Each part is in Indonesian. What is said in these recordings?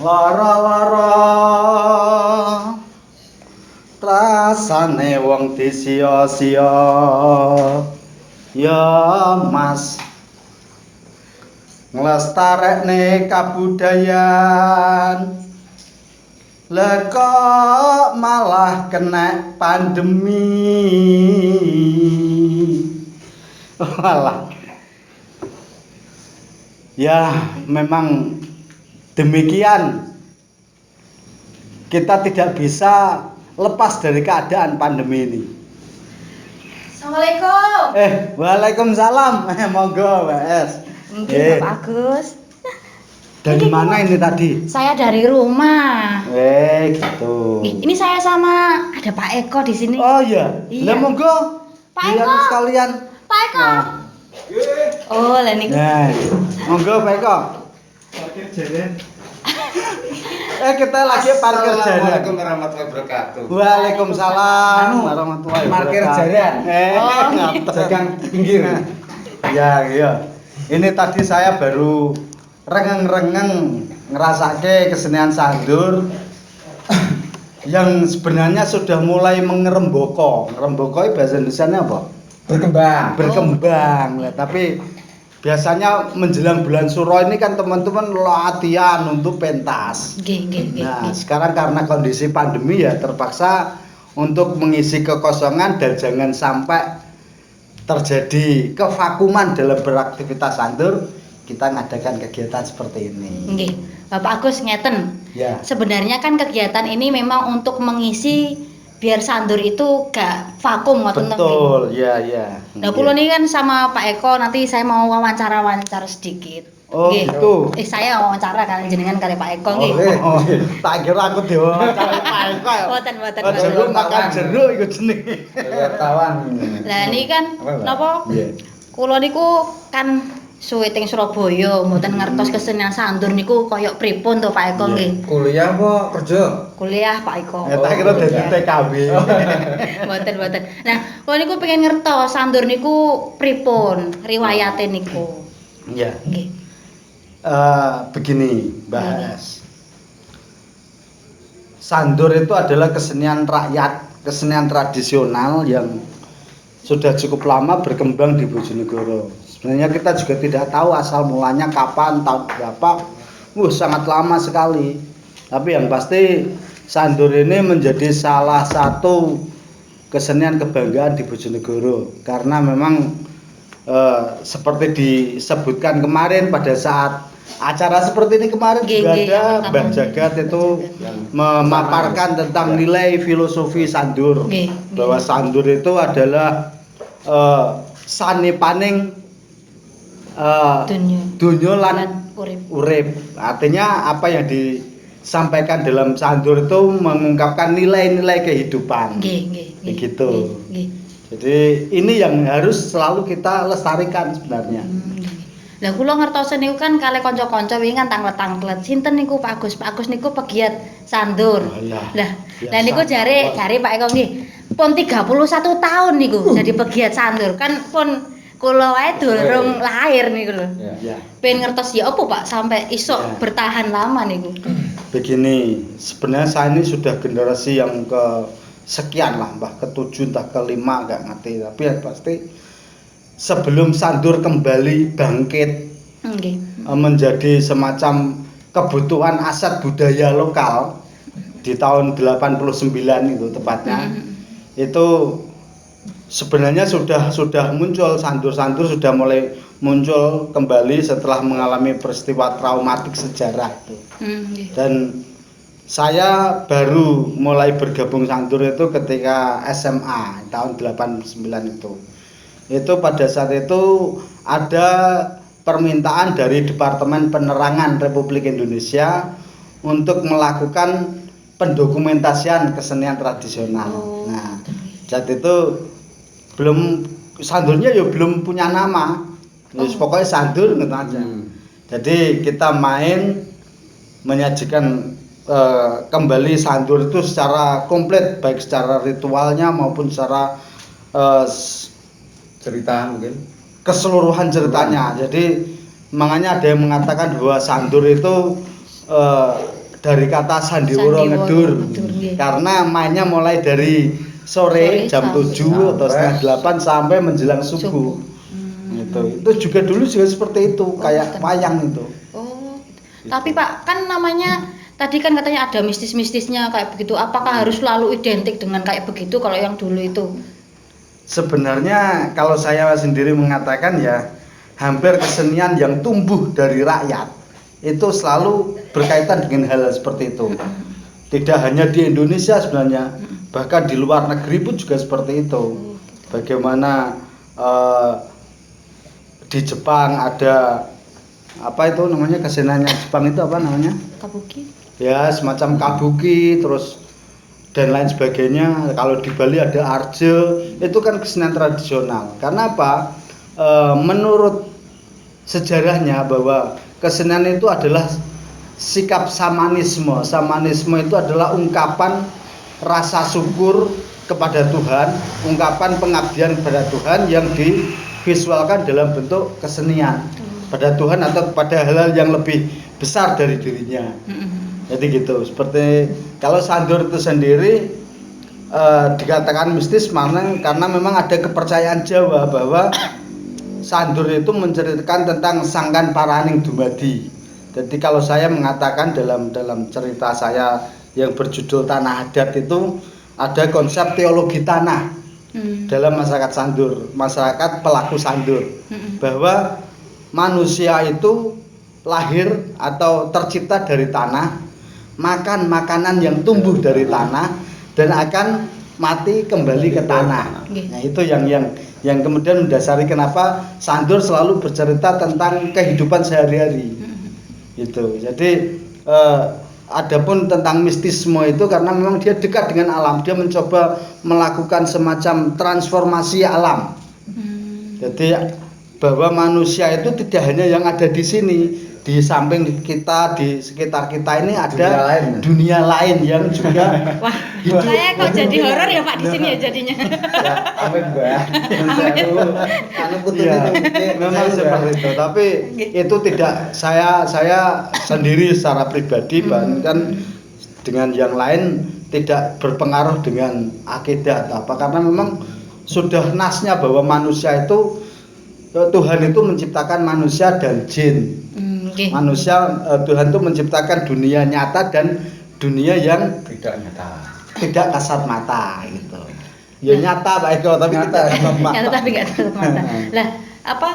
lara-lara rasane wong disia-sia ya Mas nglestarekne kabudayan lha kok malah kena pandemi malah ya memang demikian kita tidak bisa lepas dari keadaan pandemi ini. Assalamualaikum. Waalaikumsalam. Monggo, Mbak Es. Mungkin Bapak Agus. Dari mana ini tadi? Saya dari rumah. Gitu. Ini saya sama ada Pak Eko di sini. Oh iya. Iya. Lah monggo. Pak Biar Eko. sekalian. Pak Eko. Nah. Oh, lah niku. Nah, monggo Pak Eko. Parkir jalan. Kita lagi parkir jalan. Assalamualaikum warahmatullahi wabarakatuh. Waalaikumsalam warahmatullahi wabarakatuh. Parkir jalan. Oh, ngapa? Jagang pinggir. Ya, iya. Ini tadi saya baru rengeng-rengeng ngerasake kesenian sandur yang sebenarnya sudah mulai mengeremboko. Ngeremboko itu bahasa Indonesianya apa? Berkembang. Lah, tapi biasanya menjelang bulan Suro ini kan teman-teman latihan untuk pentas. Nggih. Nah, sekarang karena kondisi pandemi ya terpaksa untuk mengisi kekosongan dan jangan sampai terjadi kevakuman dalam beraktivitas sandur, kita ngadakan kegiatan seperti ini. Nggih. Bapak Agus ngeten. Ya. Sebenarnya kan kegiatan ini memang untuk mengisi biar sandur itu gak vakum ngoten to. Betul, ya. Nah, kula ini kan sama Pak Eko nanti saya mau wawancara sedikit. Oh, Nggih. gitu. Saya wawancara kalian jenengan kali Pak Eko nggih. Oh, tak kira aku diwawancara Pak Eko. Mboten. Jeruk makan jeruk iku jenenge. Wartawan. Lah ini kan napa? Iya. Kula niku kan suwe teng Surabaya, mboten ngertos kesenian sandur niku kaya pripun to Pak Eko nggih. Kuliah apa kerja? Kuliah Pak Eko. Tak kira dadi TKW. Mboten. Nah, kula niku pengen ngertos sandur niku pripun riwayate niku. Iya. Nggih. Begini, Mbak Es. Sandur itu adalah kesenian rakyat, kesenian tradisional yang sudah cukup lama berkembang di Bojonegoro. Sebenarnya kita juga tidak tahu asal mulanya kapan, tahun berapa. Sangat lama sekali. Tapi yang pasti sandur ini menjadi salah satu kesenian kebanggaan di Bojonegoro karena memang seperti disebutkan kemarin pada saat acara seperti ini kemarin juga ada Mbah Jagat itu memaparkan tentang nilai filosofi sandur bahwa sandur itu adalah sanepaning dunya lan urip. Artinya apa yang disampaikan dalam sandur itu mengungkapkan nilai-nilai kehidupan. Begitu. Jadi ini yang harus selalu kita lestarikan sebenarnya. Lah kula ngertosen niku kan kalih kanca-kanca wingi kan tanglet-tanglet. Sinten niku Pak Agus? Pak Agus niku pegiat sandur. Lah niku jare Pak Eko nggih. Pun 31 tahun niku jadi pegiat sandur. Kan pun kula wae durung lahir niku lho. Ya. Pengen ngertos ya apa Pak sampai iso bertahan lama niku. Begini, sebenarnya saya ini sudah generasi yang ke sekian lah, Mbah ke-7 entah ke-5 enggak ngerti, tapi yang pasti sebelum sandur kembali bangkit menjadi semacam kebutuhan aset budaya lokal di tahun 89 itu tepatnya. Itu sebenarnya sudah muncul sandur-sandur sudah mulai muncul kembali setelah mengalami peristiwa traumatik sejarah itu. Dan saya baru mulai bergabung sandur itu ketika SMA tahun 89 itu. Itu pada saat itu ada permintaan dari Departemen Penerangan Republik Indonesia untuk melakukan pendokumentasian kesenian tradisional. Nah, saat itu sandurnya ya belum punya nama. Pokoknya sandur gitu aja. Jadi kita main menyajikan kembali sandur itu secara komplit, baik secara ritualnya maupun secara cerita mungkin keseluruhan ceritanya. Jadi makanya ada yang mengatakan bahwa sandur itu dari kata sandiwara ngedur. nggih. Karena mainnya mulai dari sore jam 7 atau setengah 8 sampai menjelang subuh. Itu juga dulu juga seperti itu, kayak wayang itu. Oh. Tapi Pak, kan namanya tadi kan katanya ada mistis-mistisnya kayak begitu. Apakah harus selalu identik dengan kayak begitu kalau yang dulu itu? Sebenarnya kalau saya sendiri mengatakan ya, hampir kesenian yang tumbuh dari rakyat itu selalu berkaitan dengan hal seperti itu. Tidak hanya di Indonesia sebenarnya, bahkan di luar negeri pun juga seperti itu. Bagaimana di Jepang ada apa itu namanya, kesenian Jepang itu apa namanya? Kabuki. Ya, semacam kabuki, terus dan lain sebagainya. Kalau di Bali ada arje, itu kan kesenian tradisional. Karena apa? Menurut sejarahnya bahwa kesenian itu adalah sikap samanisme. Samanisme itu adalah ungkapan rasa syukur kepada Tuhan, ungkapan pengabdian kepada Tuhan yang divisualkan dalam bentuk kesenian pada Tuhan atau pada hal-hal yang lebih besar dari dirinya. Jadi gitu. Seperti kalau sandur itu sendiri dikatakan mistis karena memang ada kepercayaan Jawa bahwa sandur itu menceritakan tentang sangkan paraning dumadi. Jadi kalau saya mengatakan dalam cerita saya yang berjudul Tanah Adat itu ada konsep teologi tanah dalam masyarakat sandur, masyarakat pelaku sandur, bahwa manusia itu lahir atau tercipta dari tanah, makan makanan yang tumbuh dari tanah, dan akan mati kembali ke tanah. Nah, itu yang kemudian mendasari kenapa sandur selalu bercerita tentang kehidupan sehari-hari. Gitu. Jadi adapun tentang mistisme itu karena memang dia dekat dengan alam, dia mencoba melakukan semacam transformasi alam. Jadi bahwa manusia itu tidak hanya yang ada di sini, di samping kita, di sekitar kita ini ada dunia lain yang juga. Wah, saya kok jadi horor ya Pak di sini ya jadinya. Ya, amin Mbak. Anu Ya, memang seperti itu. Tapi itu tidak saya sendiri secara pribadi bahkan dengan yang lain tidak berpengaruh dengan akidah atau apa, karena memang sudah nasnya bahwa manusia itu Tuhan itu menciptakan manusia dan jin. Manusia, Tuhan itu menciptakan dunia nyata dan dunia yang Tidak nyata. tidak kasat mata gitu. Ya nyata Pak Eko, tapi Nyata. tidak kasat mata. Nyata tapi nggak kasat mata. Lah, apa?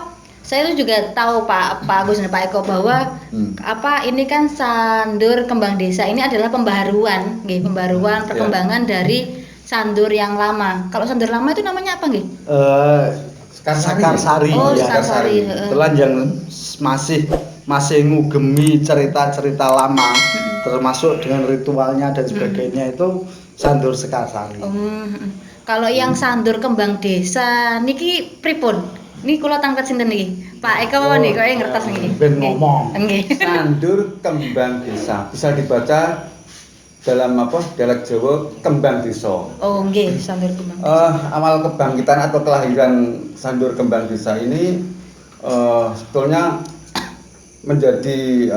Saya tuh juga tahu Pak Agus dan Pak Eko bahwa apa ini kan sandur kembang desa ini adalah pembaharuan, nggih, pembaharuan perkembangan dari sandur yang lama. Kalau sandur lama itu namanya apa nggih? Sakarsari. Oh, Ya. Sakarsari. Kebetulan yang masih ngugemi cerita-cerita lama, termasuk dengan ritualnya dan sebagainya, itu sandur Sakarsari. Kalau yang sandur kembang desa niki pripun? Niki kula tanglet sinten niki? Pak Eko mawon niki koyo ngertos niki. Ben ngomong. Nggih. Sandur kembang desa bisa dibaca dalam dialek Jawa kembang desa. Oh nggih, sandur kembang. Awal kebangkitan atau kelahiran sandur kembang desa ini sebetulnya menjadi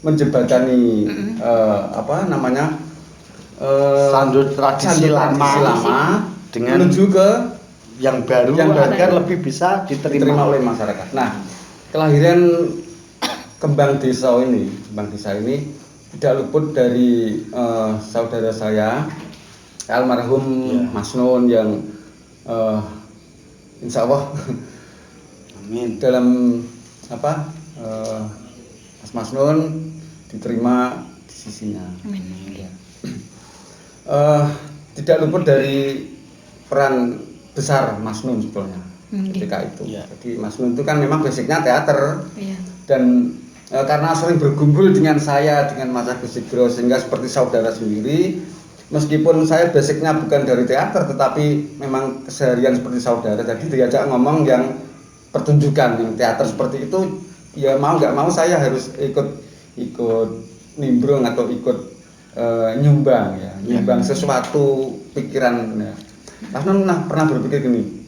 menjembatani Sandur tradisi lama dengan menuju ke yang baru agar lebih bisa diterima oleh masyarakat. Nah, kelahiran kembang desa ini tidak luput dari saudara saya almarhum Mas Nun yang insya Allah amin dalam Mas Nun diterima di sisinya. Amin. Tidak luput dari peran besar Mas Nun sebetulnya ketika itu. Jadi Mas Nun itu kan memang basicnya teater dan karena sering berkumpul dengan saya, dengan Mas Agus Sigro, sehingga seperti saudara sendiri. Meskipun saya basicnya bukan dari teater, tetapi memang keseharian seperti saudara. Jadi diajak ngomong yang pertunjukan, yang teater seperti itu, ya mau nggak mau saya harus ikut nimbrung atau ikut nyumbang ya, nyumbang sesuatu pikiran. Ya. Mas Nun pernah berpikir gini,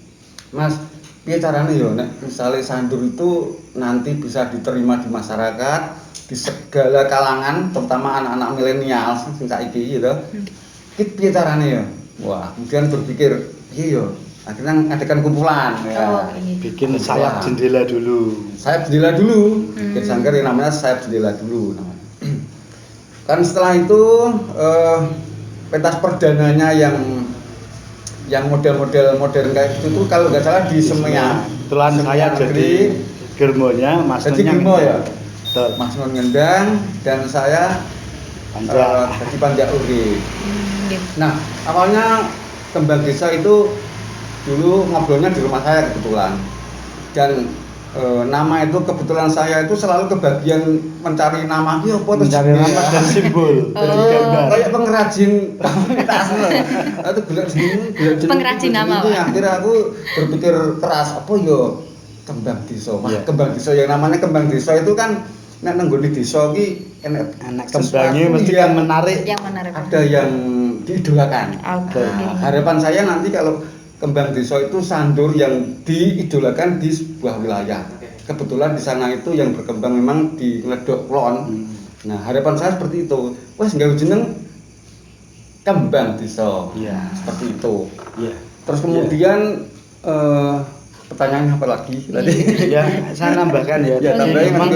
Mas, piye carane yo nek misale sandur itu nanti bisa diterima di masyarakat, di segala kalangan, terutama anak-anak milenial sing saiki gitu. Iki piye carane ya? Wah, kemudian berpikir, iya yo. Akhirnya adakan kumpulan ya. Bikin sayap jendela dulu. Sayap jendela dulu. Bikin sanggar yang namanya sayap jendela dulu namanya. Kan setelah itu pentas perdananya yang model-model modern kayak gitu tuh kalau nggak salah di Semeya. Kebetulan saya jadi germonya, Mas Nun. Jadi germo ya. Betul. Mas Nun ngendang dan saya jadi panja urip. Nah, awalnya Kembang Desa itu dulu ngobrolnya di rumah saya kebetulan. Dan nama itu kebetulan saya itu selalu kebagian mencari nama itu apa terus mencari nama dan simbol. Kayak pengrajin tas loh. Itu golek pengrajin nama. Akhirnya aku berpikir keras apa yo Kembang Desa. Kembang Desa yang namanya Kembang Desa itu kan nek nang nggone desa iki enak kembangnya mesti kan menarik. Yang menarik. Ada yang diidolakan. Harapan saya nanti kalau Kembang Desa itu sandur yang diidolakan di sebuah wilayah. Kebetulan di sana itu yang berkembang memang di Ngledok Kulon. Nah, harapan saya seperti itu. Wes nggawe jeneng Kembang Desa. Iya. Seperti itu. Iya. Terus kemudian pertanyaan apa lagi tadi? Ya, saya nambahkan ya. Ya, tambahin memang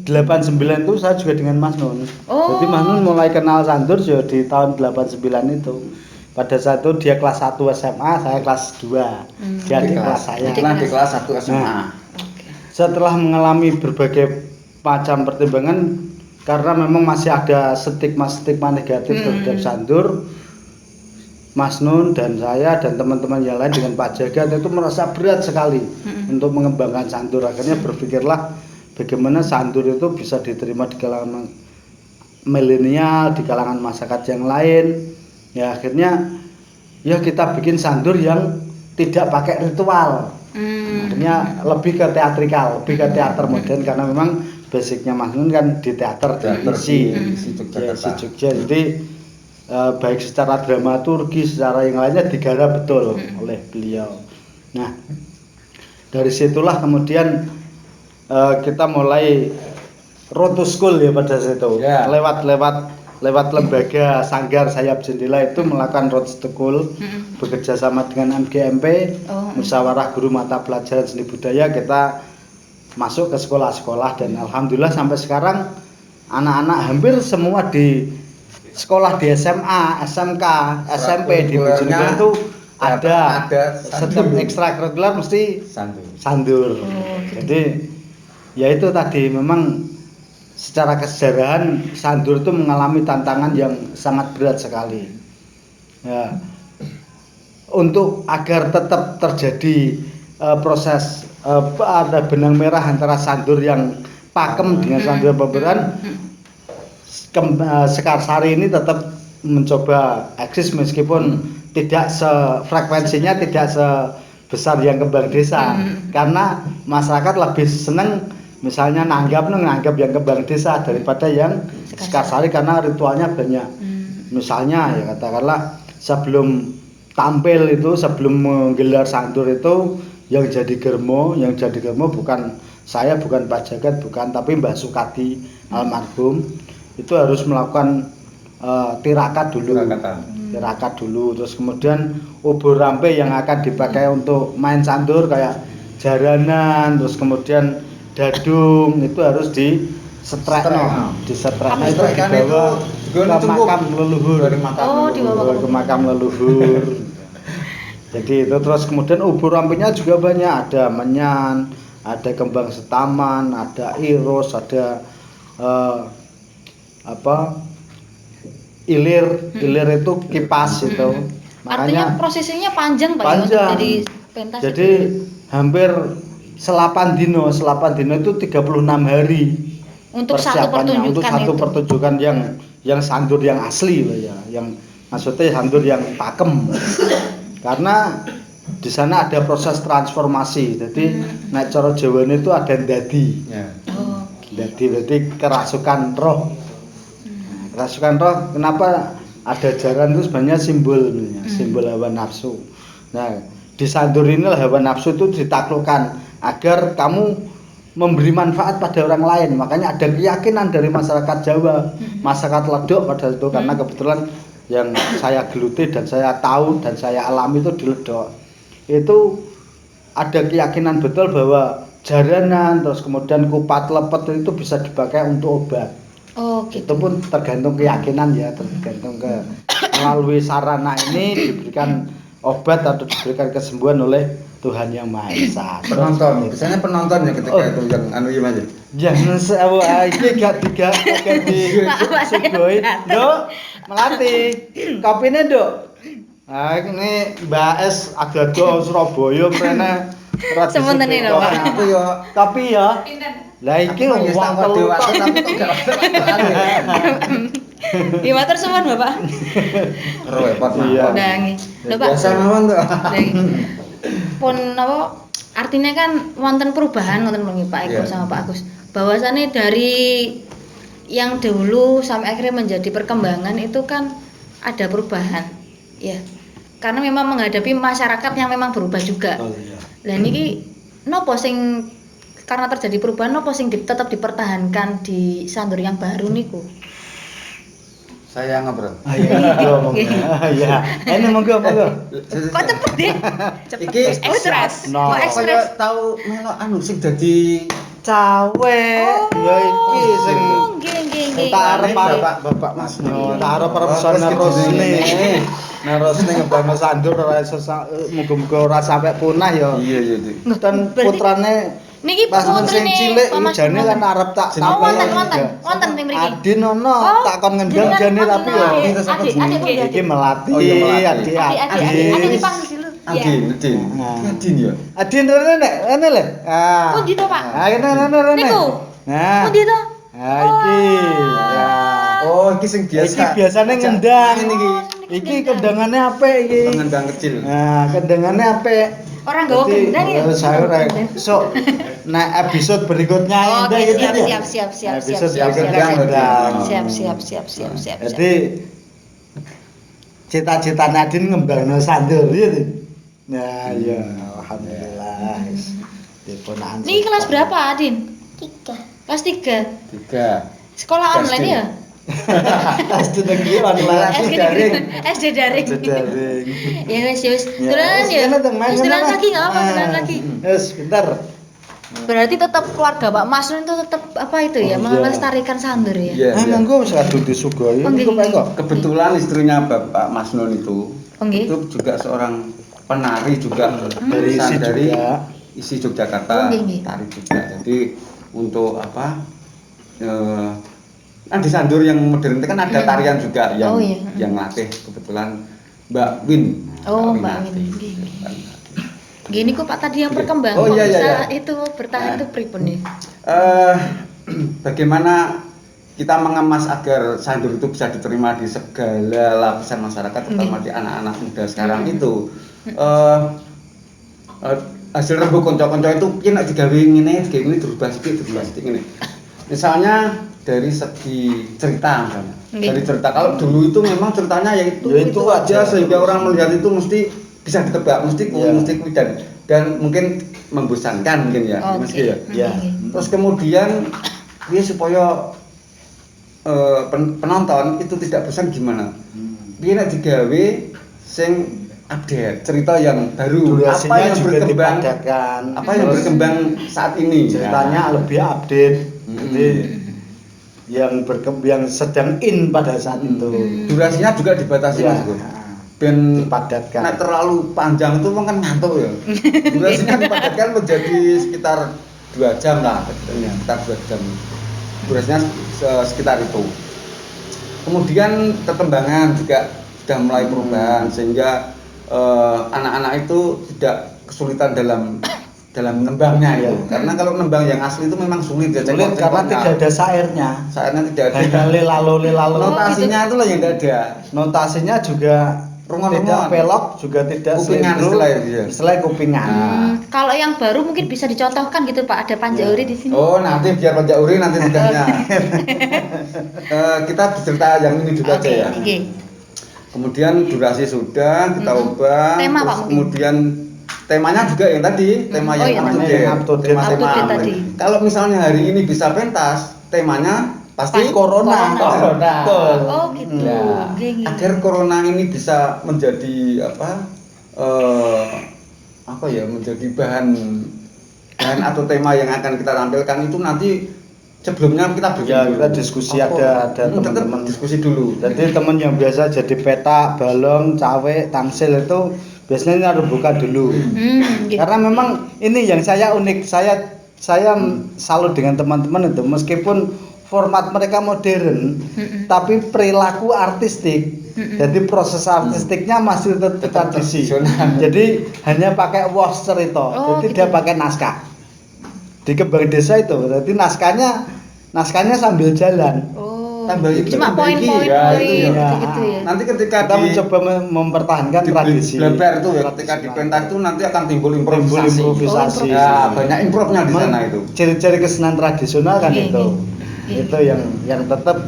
89 itu saya juga dengan Mas Nun. Jadi Mas Nun mulai kenal sandur ya di tahun 89 itu. Pada saat itu dia kelas 1 SMA, saya kelas 2. Dia di kelas saya. Kebetulan di kelas 1 SMA. Nah, setelah mengalami berbagai macam pertimbangan karena memang masih ada stigma-stigma negatif terhadap sandur, Mas Nun dan saya dan teman-teman yang lain dengan Pak Jagat itu merasa berat sekali untuk mengembangkan sandur. Akhirnya berpikirlah bagaimana sandur itu bisa diterima di kalangan milenial, di kalangan masyarakat yang lain. Ya akhirnya ya kita bikin sandur yang tidak pakai ritual. Akhirnya lebih ke teatrikal, lebih ke teater modern karena memang basicnya Mas Nun kan di teater di Jogja. Jadi baik secara dramaturgi, secara yang lainnya digarap betul oleh beliau. Nah, dari situlah kemudian kita mulai road to school ya pada saat itu. Lewat lembaga Sanggar Sayap Jendela itu melakukan road to school, bekerja sama dengan MGMP, Musyawarah Guru Mata Pelajaran Seni Budaya, kita masuk ke sekolah-sekolah dan alhamdulillah sampai sekarang anak-anak hampir semua di sekolah di SMA, SMK, SMP di Bojonegoro itu ada setiap ekstrakurikuler mesti sandur. Jadi ya itu tadi memang secara kesejarahan sandur itu mengalami tantangan yang sangat berat sekali. Ya. Untuk agar tetap terjadi proses ada benang merah antara sandur yang pakem dengan sandur beberan, Sekarsari ini tetap mencoba eksis meskipun tidak frekuensinya tidak sebesar yang Kembang Desa karena masyarakat lebih senang misalnya nanggap yang Kembang Desa daripada yang Sekarsari karena ritualnya banyak. Misalnya ya katakanlah sebelum tampil itu, sebelum menggelar sandur itu yang jadi germo bukan saya, bukan Pak Jagat, bukan, tapi Mbah Sukadi almarhum itu harus melakukan tirakat dulu, terus kemudian ubur rampe yang akan dipakai untuk main sandur kayak jaranan, terus kemudian dadung itu harus disetrek itu dibawa ke makam leluhur. Dibawa ke makam leluhur. Jadi itu terus kemudian ubur rampenya juga banyak, ada menyan, ada kembang setaman, ada iros, ada ilir itu kipas itu. Makanya prosesinya panjang Pak untuk jadi pentas. Jadi hampir 8 dino itu 36 hari untuk satu pertunjukan yang sandur yang asli loh ya, yang maksudnya sandur yang pakem. Karena di sana ada proses transformasi. Jadi nek cara Jawane itu ada dadi. Dadi berarti kerasukan roh. Kerasukan roh, kenapa ada jaran itu sebenarnya simbol hawa nafsu. Nah, di sandur inilah hawa nafsu itu ditaklukkan agar kamu memberi manfaat pada orang lain. Makanya ada keyakinan dari masyarakat Jawa, masyarakat Ledok pada itu karena kebetulan yang saya geluti dan saya tahu dan saya alami itu di Ledok. Itu ada keyakinan betul bahwa jaranan terus kemudian kupat lepet itu bisa dipakai untuk obat. Oh, gitu. Itu pun tergantung keyakinan ya, tergantung ke melalui sarana ini diberikan obat atau diberikan kesembuhan oleh Tuhan Yang Maha Esa. Penonton, biasanya penonton ya ketika itu yang anu gimana? Jangan sewa iki gak di sugoi. Nduk, melati. Kopine, Nduk. Ah ini Mbak S Agado Surabaya mrene. Sementene lho, Pak. Aku yo Tapi ya. Lah iki wong telu tapi kok gak Ya matur suwun, Bapak. repot Iya. Udah nggih. Lho, Pak. Biasa mawon tuh. Pun apa artinya kan wonten perubahan wonten mengi Pak Eko sama Pak Agus. Bahwasannya dari yang dahulu sampai akhirnya menjadi perkembangan itu kan ada perubahan. Ya. Karena memang menghadapi masyarakat yang memang berubah juga. Oh iya. Lah niki nopo sing karena terjadi perubahan nopo sing tetap dipertahankan di Sandur yang baru niku? Saya ngobrol. Iya, monggo. Iya. Ini monggo. Kok cepet deh? Cepet. Iki Ekspres. no. Kok ekspres? Saya tahu melok anu sing dadi Cawe. Ya iki sing Nggih. tak arep Bapak Mas. tak arep pesan Rosni. Nah Rosni ngebano Sandur ora iso muga-muga ora sampe punah ya. Iya. Dan putrane Niki pas sing putrine cilik Pak Mas jane kan arep tak Oh, wonten teng mriki. Adin ono tak kon ngendang jane tapi ya Adik. iki melati Oh, iya, Melati. Adik dipanggil dulu. Adin ya. Adin rene lho. Ah. Pundi to, Pak? Ah rene. Niku. Nah. Pundi to? Ah iki. Ya. Oh, iki sing biasa. Iki biasane ngendang. Iki. Iki kendangane apik iki. Pengendang kecil. Nah, kendangane apik. Orang gawa gendang ya. Saya ora sok nek episode berikutnya Oke, gitu ya. siap. Episode siap. Siap. Jadi cita-cita Nadine ngembangno Sandur ya. Nah, ya alhamdulillah. Dipunan. Niki kelas berapa, Adin? 3. Kelas 3. 3. Sekolah online ya? SD negeri online. SD daring. Daring. Ya wis. Dolan ya. Dolan lagi enggak apa, dolan lagi. Wes, bentar. Berarti tetap keluarga Pak Mas itu tetap apa itu ya, melestarikan Sandur ya. Iya. Monggo wis kadung disugoi. Niku Pak kok. Kebetulan istrinya Bapak Mas Nun itu Nggih. itu juga seorang penari juga Dari isi dari juga. isi Yogyakarta, Nggih. tari juga. Jadi untuk apa? Di Sandur yang modern itu kan ada tarian juga yang yang latih kebetulan Mbak Win. Oh, Mbak Win. Gini kok Pak tadi yang perkembangan Oh, kok iya, bisa iya. itu bertahan itu pripun nih? Bagaimana kita mengemas agar Sandur itu bisa diterima di segala lapisan masyarakat, terutama di anak-anak muda sekarang itu. Hasil rembug konco-konco itu piye nek digawe ngene dirubah sithik ngene. Misalnya dari segi cerita misalnya. Dari cerita kalau dulu itu memang ceritanya ya itu aja sehingga orang melihat itu mesti bisa ditebak, mesti kuwi dan mungkin membosankan mungkin ya, mesti ya. Ya. Terus kemudian dia supaya penonton itu tidak bosan gimana? Piye nek digawe sing update, cerita yang baru, Durasinya apa yang juga berkembang, dipadatkan. apa yang berkembang saat ini. Ceritanya lebih update. Jadi yang sedang in pada saat itu. Durasinya juga dibatasi Mas Gun. Ben Dipadatkan. nek terlalu panjang itu kan ngantuk ya. Durasinya dipadatkan menjadi sekitar 2 jam lah, sekitar 2 jam. Durasinya sekitar itu. Kemudian perkembangan juga sudah mulai perubahan sehingga anak-anak itu tidak kesulitan dalam nembangnya itu. Karena kalau nembang yang asli itu memang sulit ya. Sulit karena tidak ada sairnya. Sairnya tidak ada. Hanya lelalu. Notasinya itulah yang tidak ada. Notasinya juga tidak pelok, juga tidak kupingan istilahnya kupingan. Kalau yang baru mungkin bisa dicontohkan gitu Pak, ada Panjauri di sini. Oh, nanti biar Panjauri nanti tidaknya. Kita cerita yang ini dulu aja ya. Oke. Kemudian durasi sudah kita ubah. Tema, terus Pak, mungkin. kemudian temanya juga yang tadi, tema yang up to date, tema. Kalau misalnya hari ini bisa pentas, temanya pasti corona. Betul. Oh gitu. Nah, agar corona ini bisa menjadi menjadi bahan atau tema yang akan kita tampilkan itu nanti sebelumnya kita diskusi ada teman-teman diskusi dulu. Jadi teman yang biasa jadi petak, balong, cawe, tangsil itu biasanya harus buka dulu. Gitu. Karena memang ini yang saya unik, saya salut dengan teman-teman itu meskipun format mereka modern, tapi perilaku artistik. Jadi proses artistiknya masih tetap tradisi. Jadi hanya pakai washer itu. Jadi gitu. dia pakai naskah. Di Kembang Desa itu, jadi naskahnya sambil jalan. Cuma poin-poin gitu ya. Nanti ketika kita mencoba mempertahankan tradisi. Bleber tuh ya, ketika di pentas itu nanti akan timbul improvisasi. Ya, banyak improvnya di sana itu. Ciri-ciri kesenian tradisional kan itu. Itu yang tetap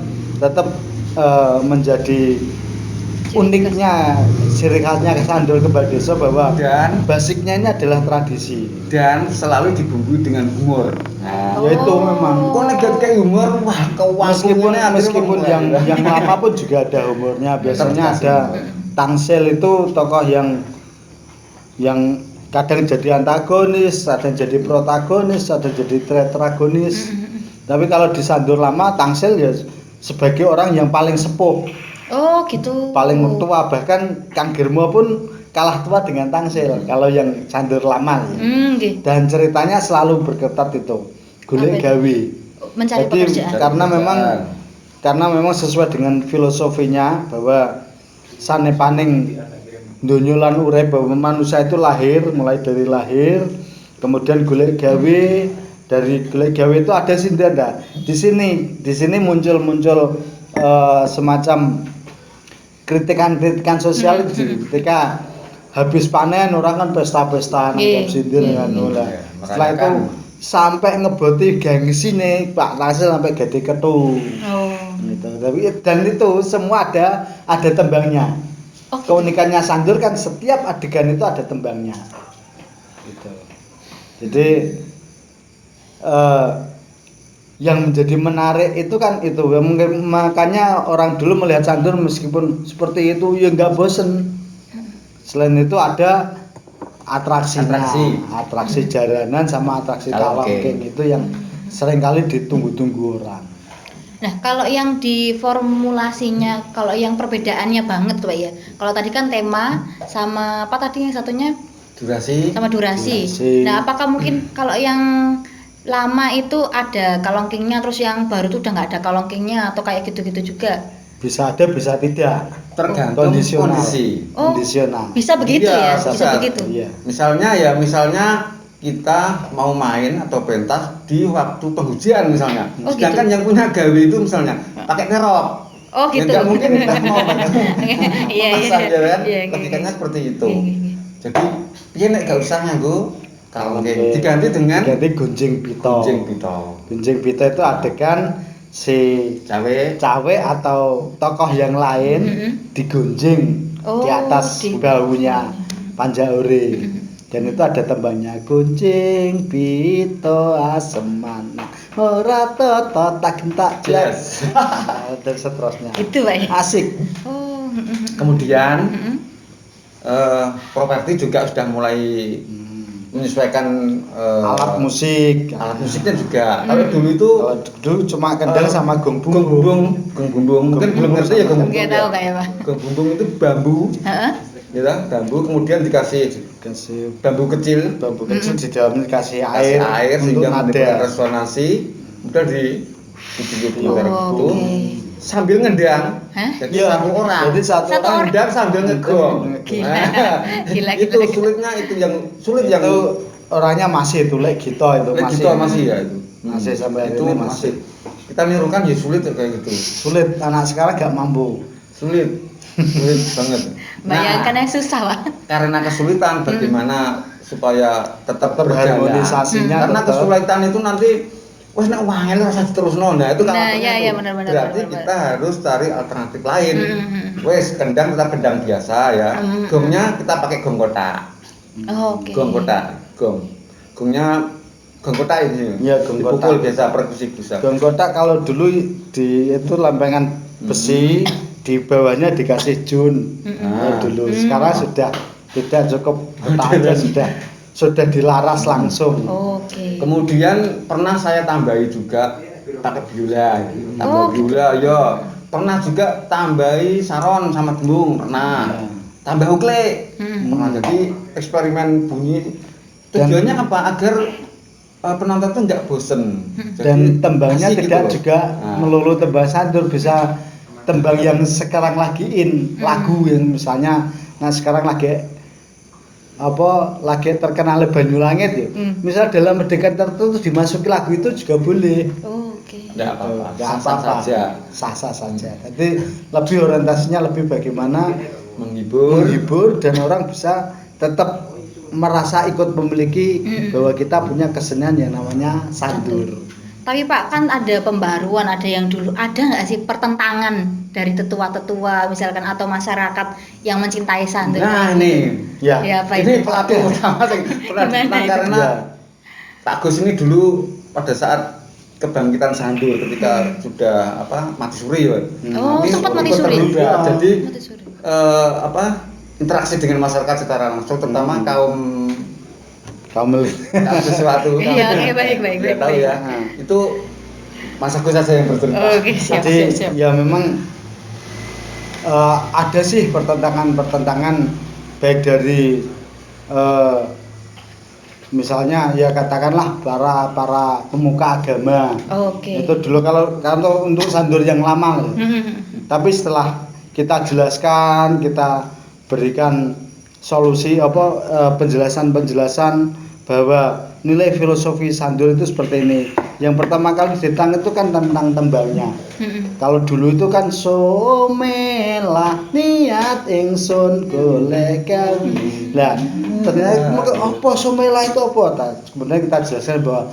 menjadi uniknya, ciri khasnya Sandur Kembang Desa bahwa dan basicnya ini adalah tradisi dan selalu dibumbui dengan humor. Yaitu memang kok nek kayak humor meskipun yang lama pun juga ada humornya. Biasanya ada Tangsel itu tokoh yang kadang jadi antagonis, ada yang jadi protagonis, ada yang jadi tetragonis. Tapi kalau di Sandur lama Tangsel ya sebagai orang yang paling sepuh. Oh gitu. Paling tua, bahkan Kang Girmo pun kalah tua dengan Tangsel kalau yang Sandur lama. Gitu. Dan ceritanya selalu berketat itu. Golek gawe. Mencari pekerjaan. Karena memang sesuai dengan filosofinya bahwa sanepaning donya lan urip, bahwa manusia itu mulai dari lahir, kemudian golek gawe. Dari golek gawe itu ada sindiran. Di sini muncul semacam kritikan sosial itu ketika habis panen orang kan pesta-pesta nangkap sindir kan. Setelah itu sampai ngeboti gengsi nih Pak Tangsel sampai gede ketu. Gitu. Dan itu semua ada tembangnya. Keunikannya Sandur kan setiap adegan itu ada tembangnya. Gitu. Jadi yang menjadi menarik itu kan itu mungkin makanya orang dulu melihat Sandur meskipun seperti itu ya nggak bosen. Selain itu ada atraksi jaranan sama atraksi karaoke itu yang seringkali ditunggu-tunggu orang. Nah kalau yang diformulasinya, kalau yang perbedaannya banget Pak ya, kalau tadi kan tema sama apa tadi yang satunya durasi. Nah apakah mungkin kalau yang lama itu ada kalongkingnya, terus yang baru tuh udah nggak ada kalongkingnya atau kayak gitu-gitu juga? Bisa ada, bisa tidak. Tergantung kondisi. Kondisional. Bisa begitu ya? Bisa begitu. Iya. Misalnya kita mau main atau pentas di waktu penghujan misalnya. Sedangkan yang punya gawe itu misalnya pakai kerop. Oh gitu. Nggak mungkin kita mau memasang ya kan? Logikanya seperti itu. Jadi dia gak usah nganggo kalongking, diganti dengan gunjing pito. Gunjing pito itu adegan si cawe atau tokoh yang lain digunjing di atas bahunya Panjaure. Dan itu ada tembangnya gunjing pito aseman ora toto tak gentak jelas. Dan seterusnya. Itu Pak. Asik. Kemudian properti juga sudah mulai menyesuaikan alat musiknya juga. Kalau dulu cuma kendang sama gong bumbung. Mungkin belum ngerti ya gong bumbung. Enggak tahu kayak apa. Gong bumbung itu bambu. Ya, bambu kemudian dikasih bambu kecil di dalamnya dikasih air sehingga menimbulkan resonansi. Kemudian diputar itu sambil ngedang. Jadi satu orang ngedang sambil ngegong. Gila. Itu sulitnya, itu yang sulit yang orangnya masih itu gito itu masih ya itu. Masih sampai itu ini masih. Kita nirukan ya sulit kayak gitu. Sulit, anak sekarang gak mampu. Sulit banget. Bayangkan yang susah Pak. Karena kesulitan bagaimana supaya tetap berharmonisasinya. Karena kesulitan itu nanti wes nek wangel rasa diterusno. Nah, itu kalau benar. Berarti kita harus cari alternatif lain. Wes kendang tetap kendang biasa ya. Gongnya kita pakai gong kotak. Oh, oke. Gong kotak, gongnya gong kotak ini. Iya, gong kotak. Dipukul biasa perkusi bisa. Gong kotak kalau dulu itu lempengan besi, di bawahnya dikasih jun. Dulu. Sekarang sudah tidak cukup kotak aja sudah dilaras langsung. Oke. Kemudian pernah saya tambahi juga pakai biola. Biola ya. Pernah juga tambahi saron sama dembung, pernah. Tambah uklek. Pernah. Jadi eksperimen bunyi tujuannya apa? Agar penonton itu enggak bosen. Dan tembangnya tidak gitu juga melulu tembang sandur, bisa tembang yang sekarang lagi lagu yang misalnya sekarang lagi terkenal Banyulangit ya. Misal dalam pendidikan tertentu dimasuki lagu itu juga boleh. Oke. Enggak apa-apa. Sah-sah saja. Jadi lebih orientasinya lebih bagaimana menghibur dan orang bisa tetap merasa ikut memiliki bahwa kita punya kesenian yang namanya sandur. Tapi Pak, kan ada pembaruan, ada yang dulu, ada nggak sih pertentangan dari tetua-tetua misalkan atau masyarakat yang mencintai sandur? Nah ini, ini pelatih utama karena Pak Gus ini dulu pada saat kebangkitan sandur ketika sudah mati suri ya. Sempat mati suri. Jadi interaksi dengan masyarakat secara langsung, terutama kaum sesuatu. Iya, baik. Tahu ya. Itu Mas Agus saja yang bercerita. Oke, siap. Ya memang ada sih pertentangan baik dari misalnya ya katakanlah para pemuka agama. Oke. Itu dulu kalau untuk sandur yang lama. Tapi setelah kita jelaskan, kita berikan solusi penjelasan bahwa nilai filosofi sandur itu seperti ini. Yang pertama kali ditang itu kan tentang tembangnya. Kalau dulu itu kan somelah niat ingsun golek gawi. Lah, ternyata apa somelah itu apa? Kemudian kita jelaskan bahwa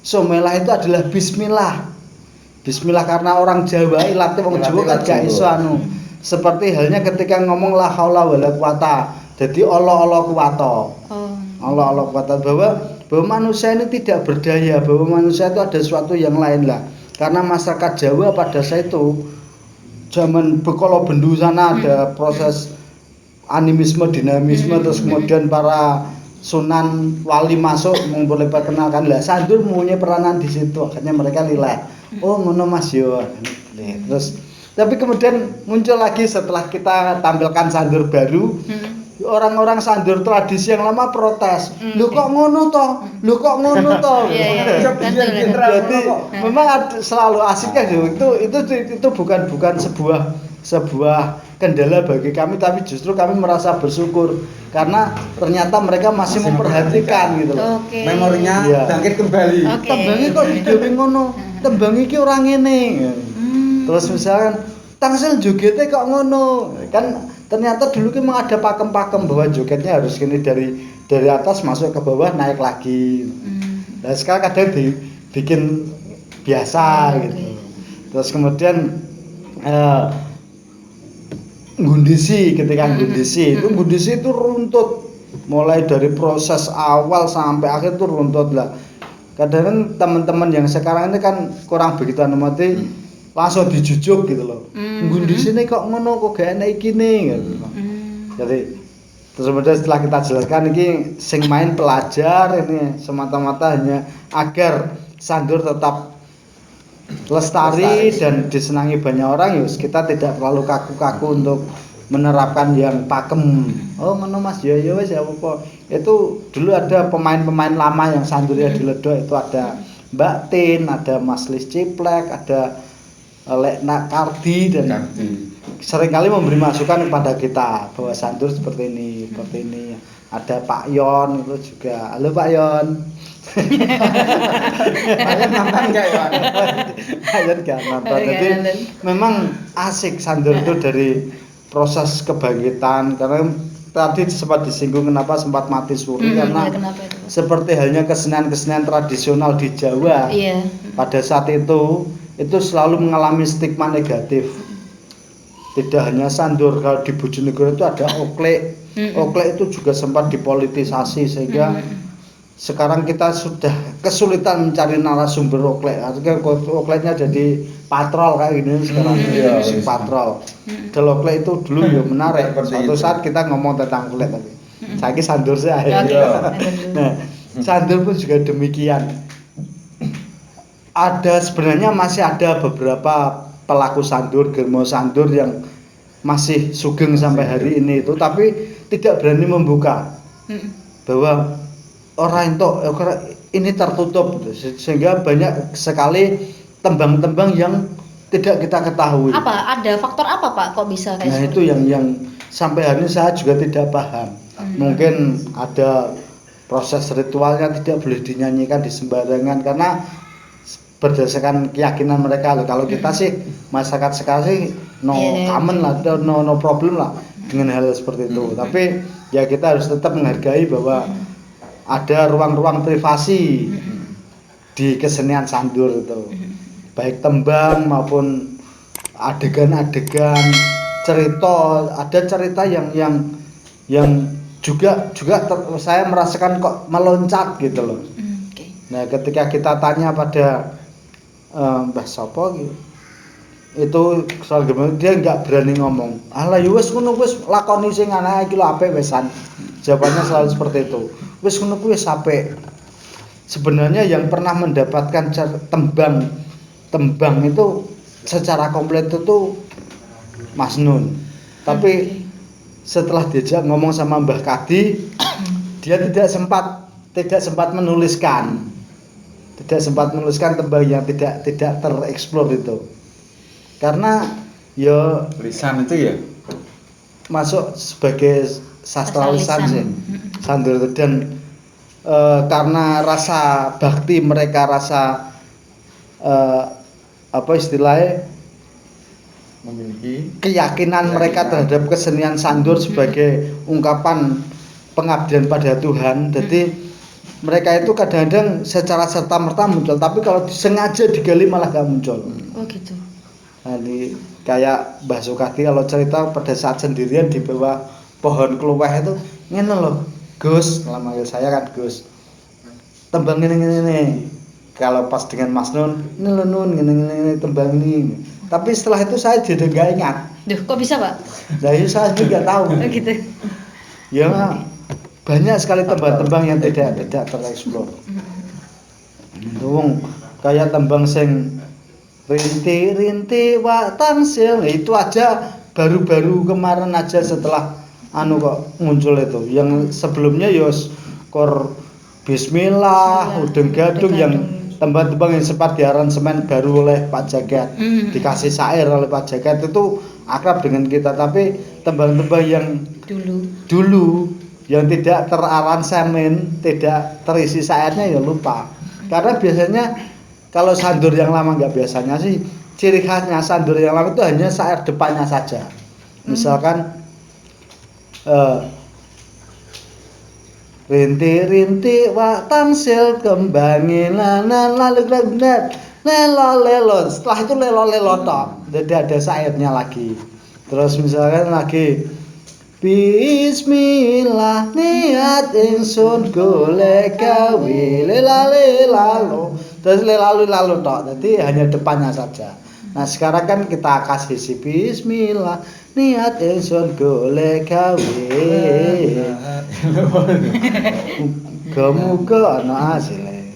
somelah itu adalah bismillah. Bismillah karena orang Jawa ilatih wong Jawa kan gak iso seperti halnya ketika ngomong la haula wala quwata. Jadi Allah kuwata. Allah kuwata bahwa manusia ini tidak berdaya, bahwa manusia itu ada sesuatu yang lain lah. Karena masyarakat Jawa pada saat itu zaman Bekolo Bendu sana ada proses animisme, dinamisme, terus kemudian para sunan wali masuk memulai perkenalkan lah sandur mempunyai peranan di situ, akhirnya mereka nilai oh ngono Mas yo. Terus tapi kemudian muncul lagi setelah kita tampilkan sandur baru, orang-orang sandur tradisi yang lama protes. Lu kok ngono toh? Jadi memang selalu asiknya itu bukan sebuah kendala bagi kami, tapi justru kami merasa bersyukur karena ternyata mereka masih memperhatikan gitu loh. Memorinya bangkit kembali. Tembangi kok digawe ngono? Tembang iki ora ngene. Terus misalkan tangsel jogetnya kok ngono. Kan ternyata dulu kan memang ada pakem-pakem bahwa jogetnya harus gini dari atas masuk ke bawah naik lagi. Nah sekarang kadang dibikin biasa gitu. Terus kemudian ngundisi, ketika ngundisi itu runtut mulai dari proses awal sampai akhir itu runtut lah. Kadang teman-teman yang sekarang ini kan kurang begitu mati langsung dijujuk gitu loh. Ngundisi ini kok ngono kok gak enak iki nih gitu. Jadi terus kemudian setelah kita jelaskan ini sing main pelajar ini semata-mata hanya agar sandur tetap lestari dan disenangi banyak orang, yus kita tidak terlalu kaku-kaku untuk menerapkan yang pakem. Oh ngono Mas, ya wis ya apa. Itu dulu ada pemain-pemain lama yang sandurnya di Ledok, itu ada Mbak Tin, ada Mas Lis Ciplek, ada Lekna Kardi dan seringkali memberi masukan kepada kita bahwa sandur seperti ini. Ada Pak Yon itu juga. Halo Pak Yon. Pak nonton enggak ya? Pak Yon enggak nonton. Jadi memang asik sandur itu dari proses kebangkitan, karena tadi sempat disinggung kenapa sempat mati suri karena seperti halnya kesenian-kesenian tradisional di Jawa. Pada saat itu selalu mengalami stigma negatif. Tidak hanya sandur, kalau di Bojonegoro itu ada oklek. Oklek itu juga sempat dipolitisasi sehingga sekarang kita sudah kesulitan mencari narasumber oklek. Akhirnya okleknya jadi patrol kayak gini sekarang, musik patrol. Kalau oklek itu dulu ya menarik. Suatu saat kita ngomong tentang oklek tapi saya sandur sih akhirnya. Nah, sandur pun juga demikian. Sebenarnya masih ada beberapa pelaku sandur, germo sandur yang masih sugeng sampai hari ini itu, tapi tidak berani membuka bahwa orang itu ini tertutup sehingga banyak sekali tembang-tembang yang tidak kita ketahui. Ada faktor apa Pak kok bisa kayak nah itu yang sampai hari ini saya juga tidak paham. Mungkin ada proses ritualnya, tidak boleh dinyanyikan di sembarangan karena berdasarkan keyakinan mereka. Kalau kita sih masyarakat sekarang sih common lah, no problem lah dengan hal seperti itu. Tapi ya kita harus tetap menghargai bahwa ada ruang-ruang privasi di kesenian sandur itu, baik tembang maupun adegan-adegan cerita. Ada cerita yang juga saya merasakan kok meloncat gitu loh. Nah ketika kita tanya pada Mbah Sopo gitu, itu soal gimana, dia nggak berani ngomong. Alah ya wis ngono wis lakoni sing ana iki lho apik wisan. Jawabannya selalu seperti itu. Wis ngono kuwi wis apik. Sebenarnya yang pernah mendapatkan tembang itu secara komplit itu Mas Nun. Tapi setelah diajak ngomong sama Mbah Kadi, dia tidak sempat menuliskan tembang yang tidak tereksplor itu, karena ya lisan itu ya masuk sebagai sastra lisan sih sandur itu. Dan karena rasa bakti mereka, rasa istilahnya memiliki keyakinan mereka terhadap kesenian sandur sebagai ungkapan pengabdian pada Tuhan. Jadi mereka itu kadang-kadang secara serta-merta muncul, tapi kalau sengaja digali malah gak muncul. Oh gitu. Nah, kayak Mbah Sukadi kalau cerita pada saat sendirian di bawah pohon keluweh itu, ngene loh, Gus, kalau manggil saya kan Gus. Tembang ini. Kalau pas dengan Mas Nun, ini loh Nun, ini tembang ini. Tapi setelah itu saya jadi nggak ingat. Duh, kok bisa Pak? Nah, itu saya juga tahu. Oh gitu. Ya, banyak sekali tembang-tembang yang tidak tereksplor. Kayak tembang sing rinti wak tangsil, itu aja baru-baru kemarin aja setelah kok muncul itu. Yang sebelumnya yos kor Bismillah, Udeng Gadung yang tembang-tembang yang sempat diaransemen baru oleh Pak Jagat, dikasih syair oleh Pak Jagat itu akrab dengan kita. Tapi tembang-tembang yang dulu yang tidak teraransemen, tidak terisi syairnya ya lupa. Karena biasanya kalau sandur yang lama nggak biasanya sih, ciri khasnya sandur yang lama itu hanya syair depannya saja. Misalkan rinti wak tangsil kembangi lanan lalu lelo. Setelah itu lelo tok, jadi ada syairnya lagi. Terus misalkan lagi Bismillah niat ingsun golek gawe lelalu. Terus lelalu tok. Jadi hanya depannya saja. Nah, sekarang kan kita kasih si Bismillah niat ingsun golek gawe. Muga ana asile.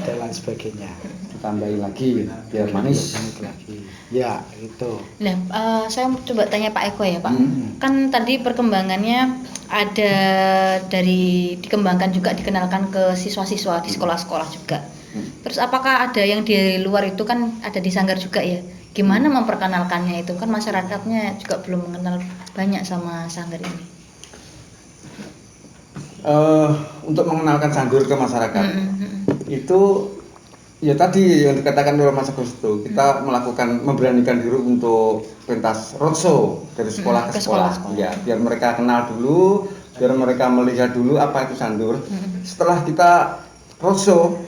Dan lain sebagainya. Ditambahin lagi biar manis lagi. Ya, itu. Nah, saya coba tanya Pak Eko ya, Pak. Kan tadi perkembangannya ada dikembangkan juga, dikenalkan ke siswa-siswa di sekolah-sekolah juga. Terus apakah ada yang di luar itu, kan ada di Sanggar juga ya? Gimana memperkenalkannya itu? Kan masyarakatnya juga belum mengenal banyak sama Sanggar ini. Untuk mengenalkan Sanggar ke masyarakat itu ya tadi yang dikatakan oleh Mas Agus itu, kita memberanikan diri untuk pentas roadshow dari sekolah ke sekolah. Ya, biar mereka kenal dulu, biar mereka melihat dulu apa itu sandur. Setelah kita roadshow,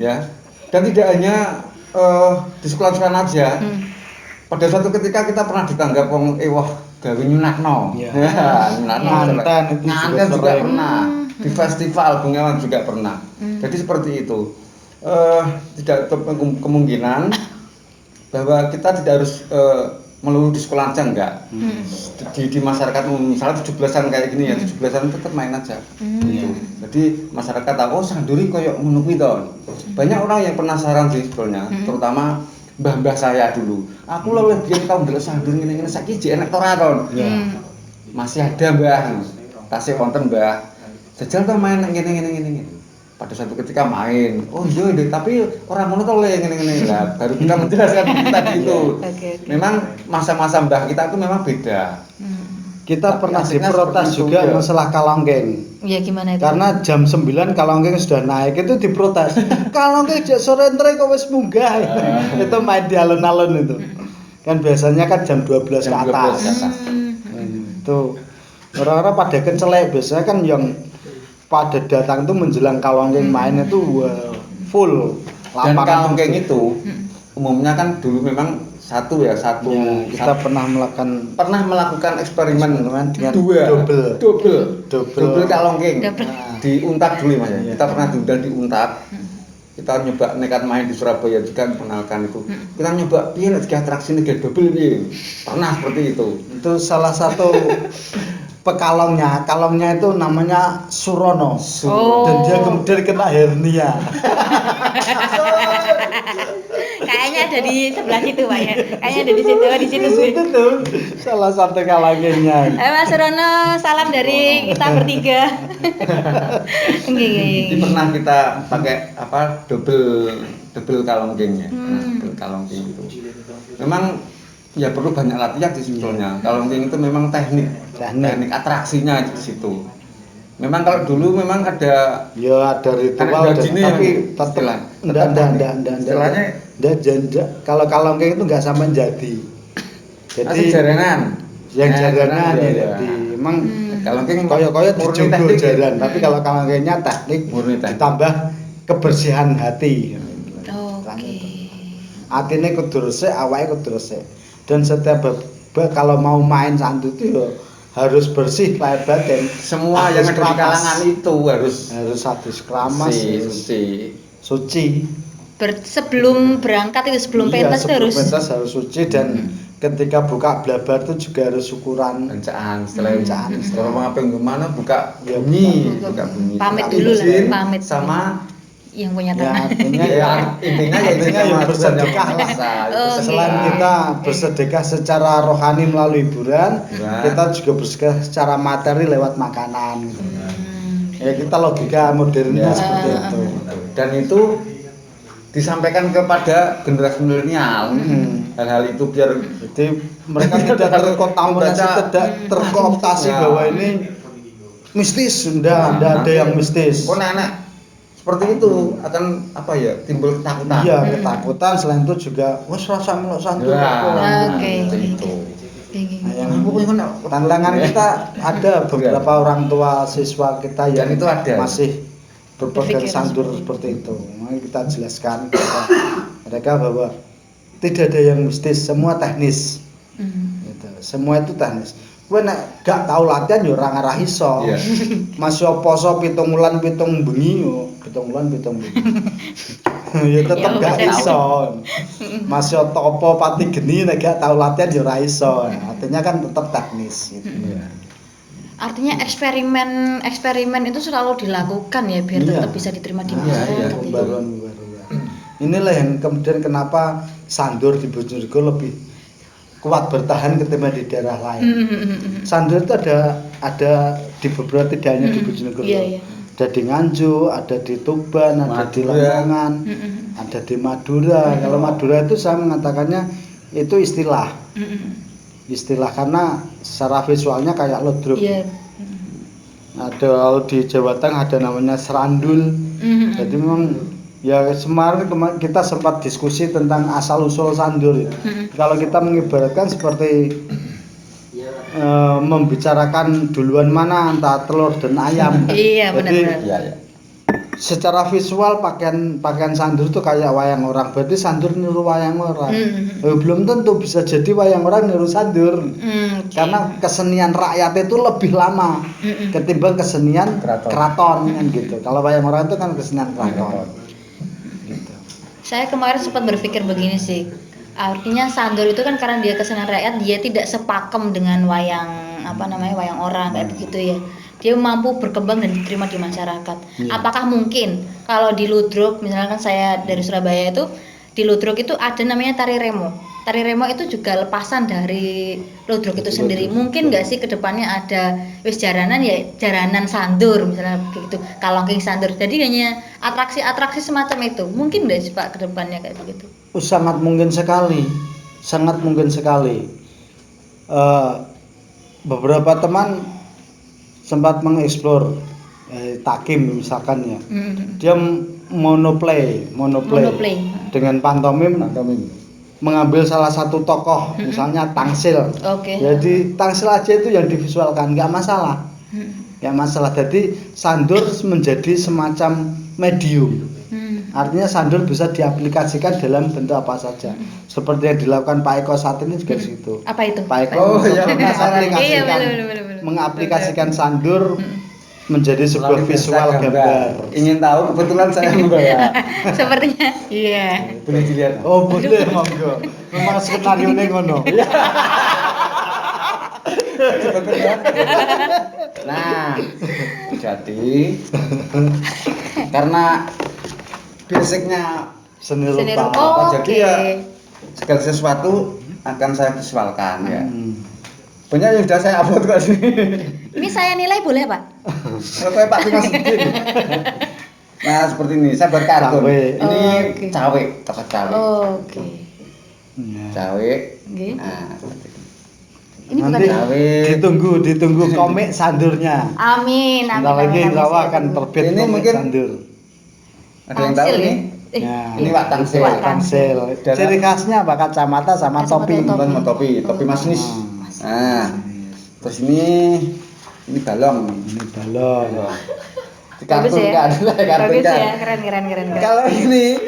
ya, dan tidak hanya di sekolah-sekolah aja, pada suatu ketika kita pernah ditanggap wong wah gawe nyunatno. Iya. Nyunatno. Nganten itu Nganten juga sering. pernah. Di festival Bengawan juga pernah. Jadi seperti itu. Tidak tertutup kemungkinan bahwa kita tidak harus melulu di sekolah aja enggak. Di masyarakat misalnya 17-an kayak gini ya, 17-an tetap main aja. Gitu. Jadi masyarakat tahu sanduri koyo ngono kuwi to. Banyak orang yang penasaran sih sebetulnya, terutama mbah-mbah saya dulu. Aku lho biyen tau ndelok sandur ngene-ngene saiki jek enek to ora to. Masih ada mbah. Tasih wonten mbah. Jajal to main ngene-ngene. Pada suatu ketika main, oh iya deh, tapi orang ngono to le ngene-ngene lah. Baru kita menjelaskan tadi itu. Memang masa-masa mbah kita itu memang beda. Kita Tapi pernah asiknya diprotes seperti itu, juga ya. masalah kalonggeng. Iya gimana itu? Karena jam 9 kalonggeng sudah naik itu diprotes. Kalonggeng jek sore entre kok wis munggah. Itu main di alun-alun itu. Kan biasanya kan jam 12 ke Jam 12 atas. ke atas. Itu orang-orang pada kencelek biasanya kan yang pada datang itu menjelang kalonggeng main itu full. Dan Lapangan kalonggeng itu umumnya kan dulu memang satu ya, kita pernah melakukan eksperimen dengan double kalonggeng Double. di Untak dulu Mas ya. Iya. Kita pernah diundang di Untak. Kita nyoba nekat main di Surabaya juga mengenalkan itu. Kita nyoba piye nek atraksi nek double piye. Pernah seperti itu. Itu salah satu kalongnya itu namanya Surono. Oh. Dan dia kemudian kena hernia. Kayaknya ada di sebelah situ Pak ya. Kayaknya ada di situ sih. Itu tuh salah satu kalongnya. Mas Surono, salam dari kita bertiga. Jadi pernah kita pakai apa double kalonggengnya. Nah, double kalonggeng itu. Memang ya perlu banyak latihan di sebetulnya. Kalonggeng itu memang teknik atraksinya di situ. Memang kalau dulu memang ada ritual tapi tetap enggak kalau kalonggeng itu enggak sampai jadi. Jadi jaranan. Yang jaranan ya jadi memang kalonggeng koyo-koyo dijogo jaran, tapi kalau kalonggengnya teknik ditambah kebersihan hati. Atine kudu resik, awake kudu resik. Dan setiap kalau mau main sandu itu harus bersih lahir batin. Semua yang ada di kalangan itu harus hadis keramas, suci. Sebelum berangkat itu sebelum pentas harus suci dan ketika buka blabar itu juga harus syukuran. Bacaan, setelah bacaan. Kalau mau ngapain kemana buka bunyi. Pamit dulu lah, pamit sama yang punya tanah. Intinya yang bersedekah lah. Selain kita bersedekah secara rohani melalui hiburan, kita juga bersedekah secara materi lewat makanan. Ya kita logika modernnya seperti itu. Dan itu disampaikan kepada generasi milenial. Hal-hal itu biar jadi mereka tidak terkooptasi bahwa ini mistis, tidak ada yang mistis. Oh nenek seperti itu akan apa ya timbul ketakutan. Iya ketakutan, selain itu juga wes rasa melok santu. Itu. Tantangan kita ada beberapa orang tua siswa kita yang itu ada. Masih berpegang sandur seperti itu. Mari kita jelaskan kepada mereka bahwa tidak ada yang mistis, semua teknis. Gitu. Semua itu teknis. Kowe nek gak tau latihan yo ora ngarah iso. Masih poso 7 wulan 7 bengi yo, 7 wulan 7 bengi. Ya tetep gak iso. Masih topo pati geni nek gak tau latihan yo ora iso. Artinya kan tetep teknis gitu. Artinya eksperimen itu selalu dilakukan ya biar tetap bisa diterima di masyarakat. Pembaruan. Inilah yang kemudian kenapa sandur di Bojonegoro lebih kuat bertahan ketimbang di daerah lain. Sandur itu ada di beberapa, tidak hanya di Bojonegoro. Ada di Nganjuk, ada di Tuban, ada di Lamongan, ada di Madura. Kalau Madura itu saya mengatakannya itu istilah. Istilah karena secara visualnya kayak lodruk. Ada di Jawa Tengah ada namanya serandul. Jadi memang ya kemarin kita sempat diskusi tentang asal usul sandur. Kalau kita mengibaratkan seperti membicarakan duluan mana antara telur dan ayam. Iya benar. secara visual pakaian sandur itu kayak wayang orang, berarti sandur niru wayang orang. Belum tentu bisa jadi wayang orang niru sandur. Karena kesenian rakyat itu lebih lama ketimbang kesenian keraton kan gitu. Kalau wayang orang itu kan kesenian keraton. Gitu. Saya kemarin sempat berpikir begini sih. Artinya sandur itu kan karena dia kesenian rakyat, dia tidak sepakem dengan wayang wayang orang kayak begitu ya. Dia mampu berkembang dan diterima di masyarakat. Apakah mungkin kalau di Ludruk, misalkan saya dari Surabaya itu, di Ludruk itu ada namanya tari remo. Tari remo itu juga lepasan dari Ludruk itu sendiri. Mungkin nggak sih kedepannya ada jaranan ya jaranan sandur misalnya begitu, kalongking sandur. Jadi hanya atraksi-atraksi semacam itu. Mungkin nggak sih Pak kedepannya kayak begitu? Sangat mungkin sekali, sangat mungkin sekali. Beberapa teman sempat mengeksplor takim misalkan ya. Dia monoplay dengan pantomim mengambil salah satu tokoh misalnya Tangsil. Jadi Tangsil aja itu yang divisualkan, nggak masalah. Jadi sandur menjadi semacam medium. Artinya sandur bisa diaplikasikan dalam bentuk apa saja. Seperti yang dilakukan Pak Eko saat ini juga situ. Apa itu? Pak Eko mengaplikasikan sandur menjadi sebuah visual gambar. Ingin tahu kebetulan saya membawa. Sepertinya iya. Boleh dilihat. Oh, boleh monggo. Memang skenario nya ngono. Nah, jadi karena basicnya seni rupa. Jadi ya segala sesuatu akan saya visualkan ya. Banyak yang sudah saya upload kok sini. Ini saya nilai boleh Pak? Kayak Pak Dimas Udin. Nah seperti ini, saya buat kartun. Ini cawe, tokoh cawe. Cawe. Nah, ini bukan cawe. Ditunggu komik sandurnya. Amin. Sebentar lagi insya Allah akan terbit ini komik mungkin sandur. Ada yang tahu nih? Ini Pak Tangsil. Ciri khasnya Pak kacamata sama topi. Sama topi masinis. Nah, terus ini balong. Ini balong. Di kartun kan ada kartun bagus kan. Ya, keren. Kalau ini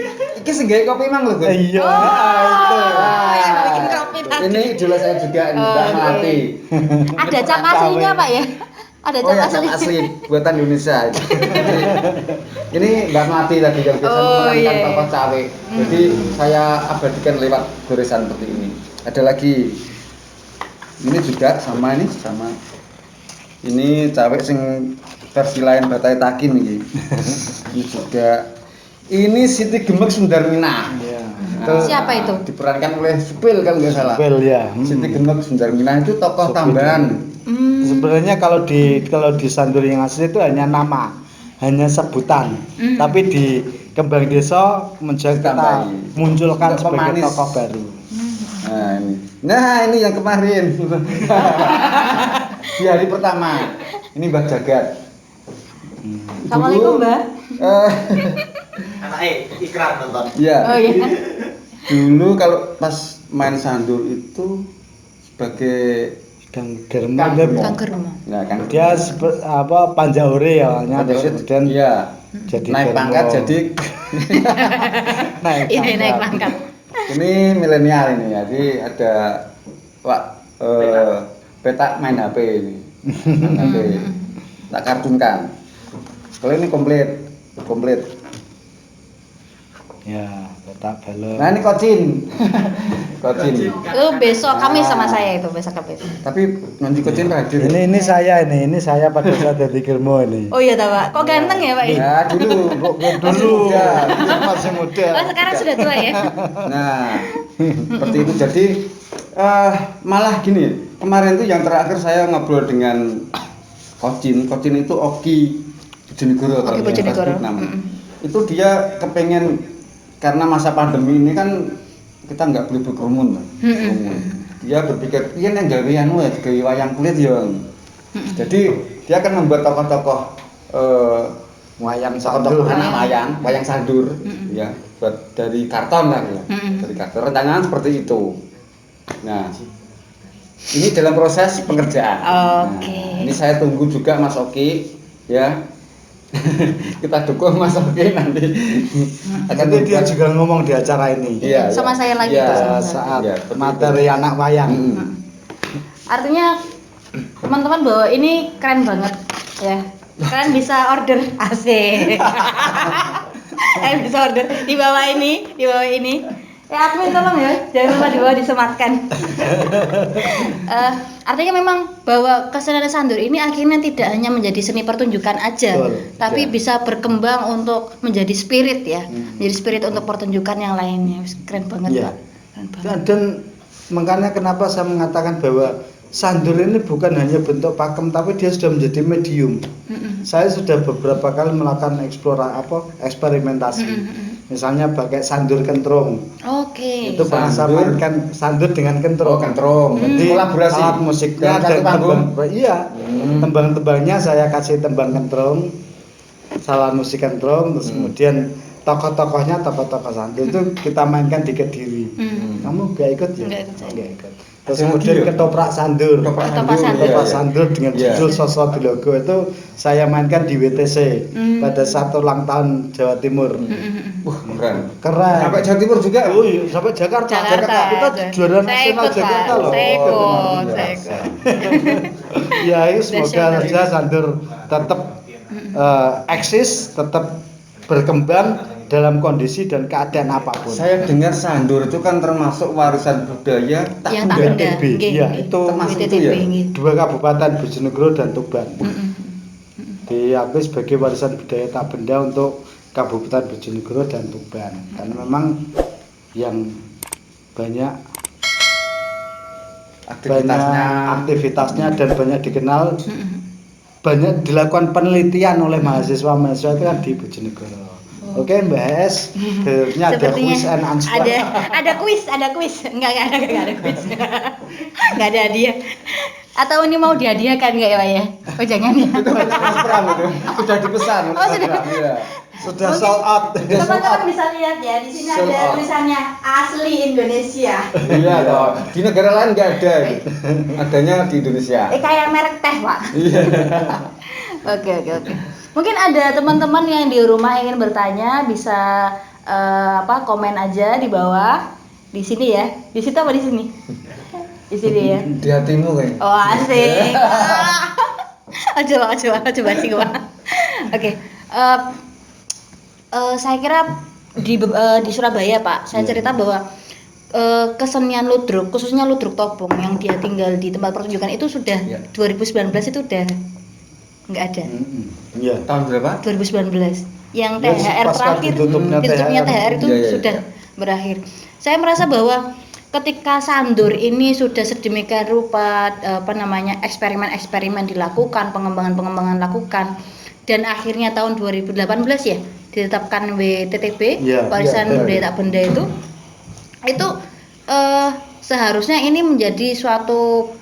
senggai kopi mang loh. Iya. Itu. Yang bikin kopi tadi. Ini idola saya juga ini Mbak Melati. Ada cap aslinya Pak ya? Ada cap asli buatan Indonesia. Ini Mbak Melati tadi yang biasa memerankan tokoh cawe. Jadi saya abadikan lewat goresan seperti ini. Ada lagi ini juga sama. Ini cawe sing versi lain Batai Takin ini. Ini juga. Ini Siti Gemek Sundarmina. Iya. Nah, siapa itu? Diperankan oleh Supil kalau nggak salah. Supil ya. Siti Gemek Sundarmina itu tokoh tambahan. Sebenarnya kalau di sandur yang asli itu hanya nama, hanya sebutan. Tapi di Kembang Desa kita munculkan sebagai tokoh baru. Nah ini yang kemarin di hari pertama ini Mbak Jagat. Assalamualaikum Mbak. Anaknya Ikrar nonton. Iya. Oh iya. Dulu kalau pas main sandur itu sebagai Kang Germo. Nah, dia panjaure ya awalnya dan jadi naik pangkat jadi naik pangkat. Ini milenial ini ya, jadi ada petak main HP ini. Main HP. Tak kartunkan. Kalau ini komplit. Ya, petak balon. Nah, ini kocin. Besok kami sama saya itu besok. Tapi nanti kocin hadir. Ini saya pada saat jadi Germo ini. Oh iya Pak. Kok ganteng ya Pak? Ya, dulu. Masih muda. Oh, sekarang sudah tua ya. Nah, seperti itu. Jadi malah gini, kemarin tuh yang terakhir saya ngobrol dengan Kocin itu Oki Bojonegoro. Itu dia kepengen karena masa pandemi ini kan kita nggak boleh berkerumun. Dia berpikir iya yang gawean gawe wayang kulit ya. Jadi dia akan membuat tokoh-tokoh wayang sandur ya, buat dari karton lah ya. Dari karton rencananya seperti itu. Nah, ini dalam proses pengerjaan. Oke. Nah, ini saya tunggu juga Mas Oki ya. Kita dukung Mas Oki nanti. Nanti dia juga ngomong di acara ini. Iya, sama saya lagi iya, sama saya. Saat Iya, materi anak wayang. Artinya teman-teman bahwa ini keren banget ya. Kalian bisa order AC. Kalian bisa order di bawah ini, di bawah ini. Admin tolong ya, jangan lupa di bawah disematkan. Artinya memang bahwa kesenian sandur ini akhirnya tidak hanya menjadi seni pertunjukan aja, tapi bisa berkembang untuk menjadi spirit ya, menjadi spirit untuk pertunjukan yang lainnya. Keren banget Pak. Keren banget. Dan makanya kenapa saya mengatakan bahwa sandur ini bukan hanya bentuk pakem, tapi dia sudah menjadi medium. Saya sudah beberapa kali melakukan eksperimentasi. Misalnya pakai sandur kentrung. Oke. Itu bahasa mainkan sandur dengan kentrung. Oh, kentrung. Jadi kolaborasi. alat musiknya dan tembang. Iya. Tembang-tembangnya saya kasih tembang kentrung. Salah musik kentrung, terus kemudian tokoh-tokohnya tokoh-tokoh sandur itu kita mainkan di Kediri. Kamu gak ikut ya? Enggak ikut. Terus kemudian ketoprak sandur. Ketoprak sandur dengan judul Sosok di Logo itu saya mainkan di WTC pada saat ulang tahun Jawa Timur. Wah, keren. Sampai Jawa Timur juga. Oh iya, sampai Jakarta. Kita juara nasional Jakarta loh. Saya ikut. Ya, itu semoga saja sandur tetap eksis, tetap berkembang dalam kondisi dan keadaan apapun. Saya dengar sandur itu kan termasuk warisan budaya tak benda. Iya, itu termasuk itu ya. 2 kabupaten Bojonegoro dan Tuban. Diakui sebagai warisan budaya tak benda untuk Kabupaten Bojonegoro dan Tuban. Karena memang yang banyak aktivitasnya dan banyak dikenal, banyak dilakukan penelitian oleh mahasiswa-mahasiswa itu kan di Bojonegoro. Oke, Mbak Es, ada quiz and answer. Ada kuis. Enggak ada kuis. Enggak ada hadiah. Atau ini mau dihadiahkan enggak ya, Pak ya? Oh, jangan ya. Itu Mas Pram itu. Sudah dipesan. Oh, sudah. Iya. Sudah sold out. Teman-teman bisa lihat ya, di sini ada tulisannya asli Indonesia. Iya toh. Di negara lain enggak ada. Adanya di Indonesia. Kayak merek teh, Pak. Iya. Oke. Mungkin ada teman-teman yang di rumah ingin bertanya, bisa komen aja di bawah. Di sini ya. Di situ apa di sini? Di sini ya. Di hatimu kayaknya. Oh, asik. Coba sih gua. Oke. Saya kira di Surabaya, Pak. Saya cerita bahwa kesenian ludruk, khususnya ludruk topong yang dia tinggal di tempat pertunjukan itu sudah 2019 itu udah nggak ada. Iya. Tahun berapa? 2019. Yang THR terakhir, ditutupnya THR itu sudah berakhir. Saya merasa bahwa ketika sandur ini sudah sedemikian rupa eksperimen-eksperimen dilakukan, pengembangan lakukan, dan akhirnya tahun 2018 ya ditetapkan WTTB, warisan budaya tak benda itu seharusnya ini menjadi suatu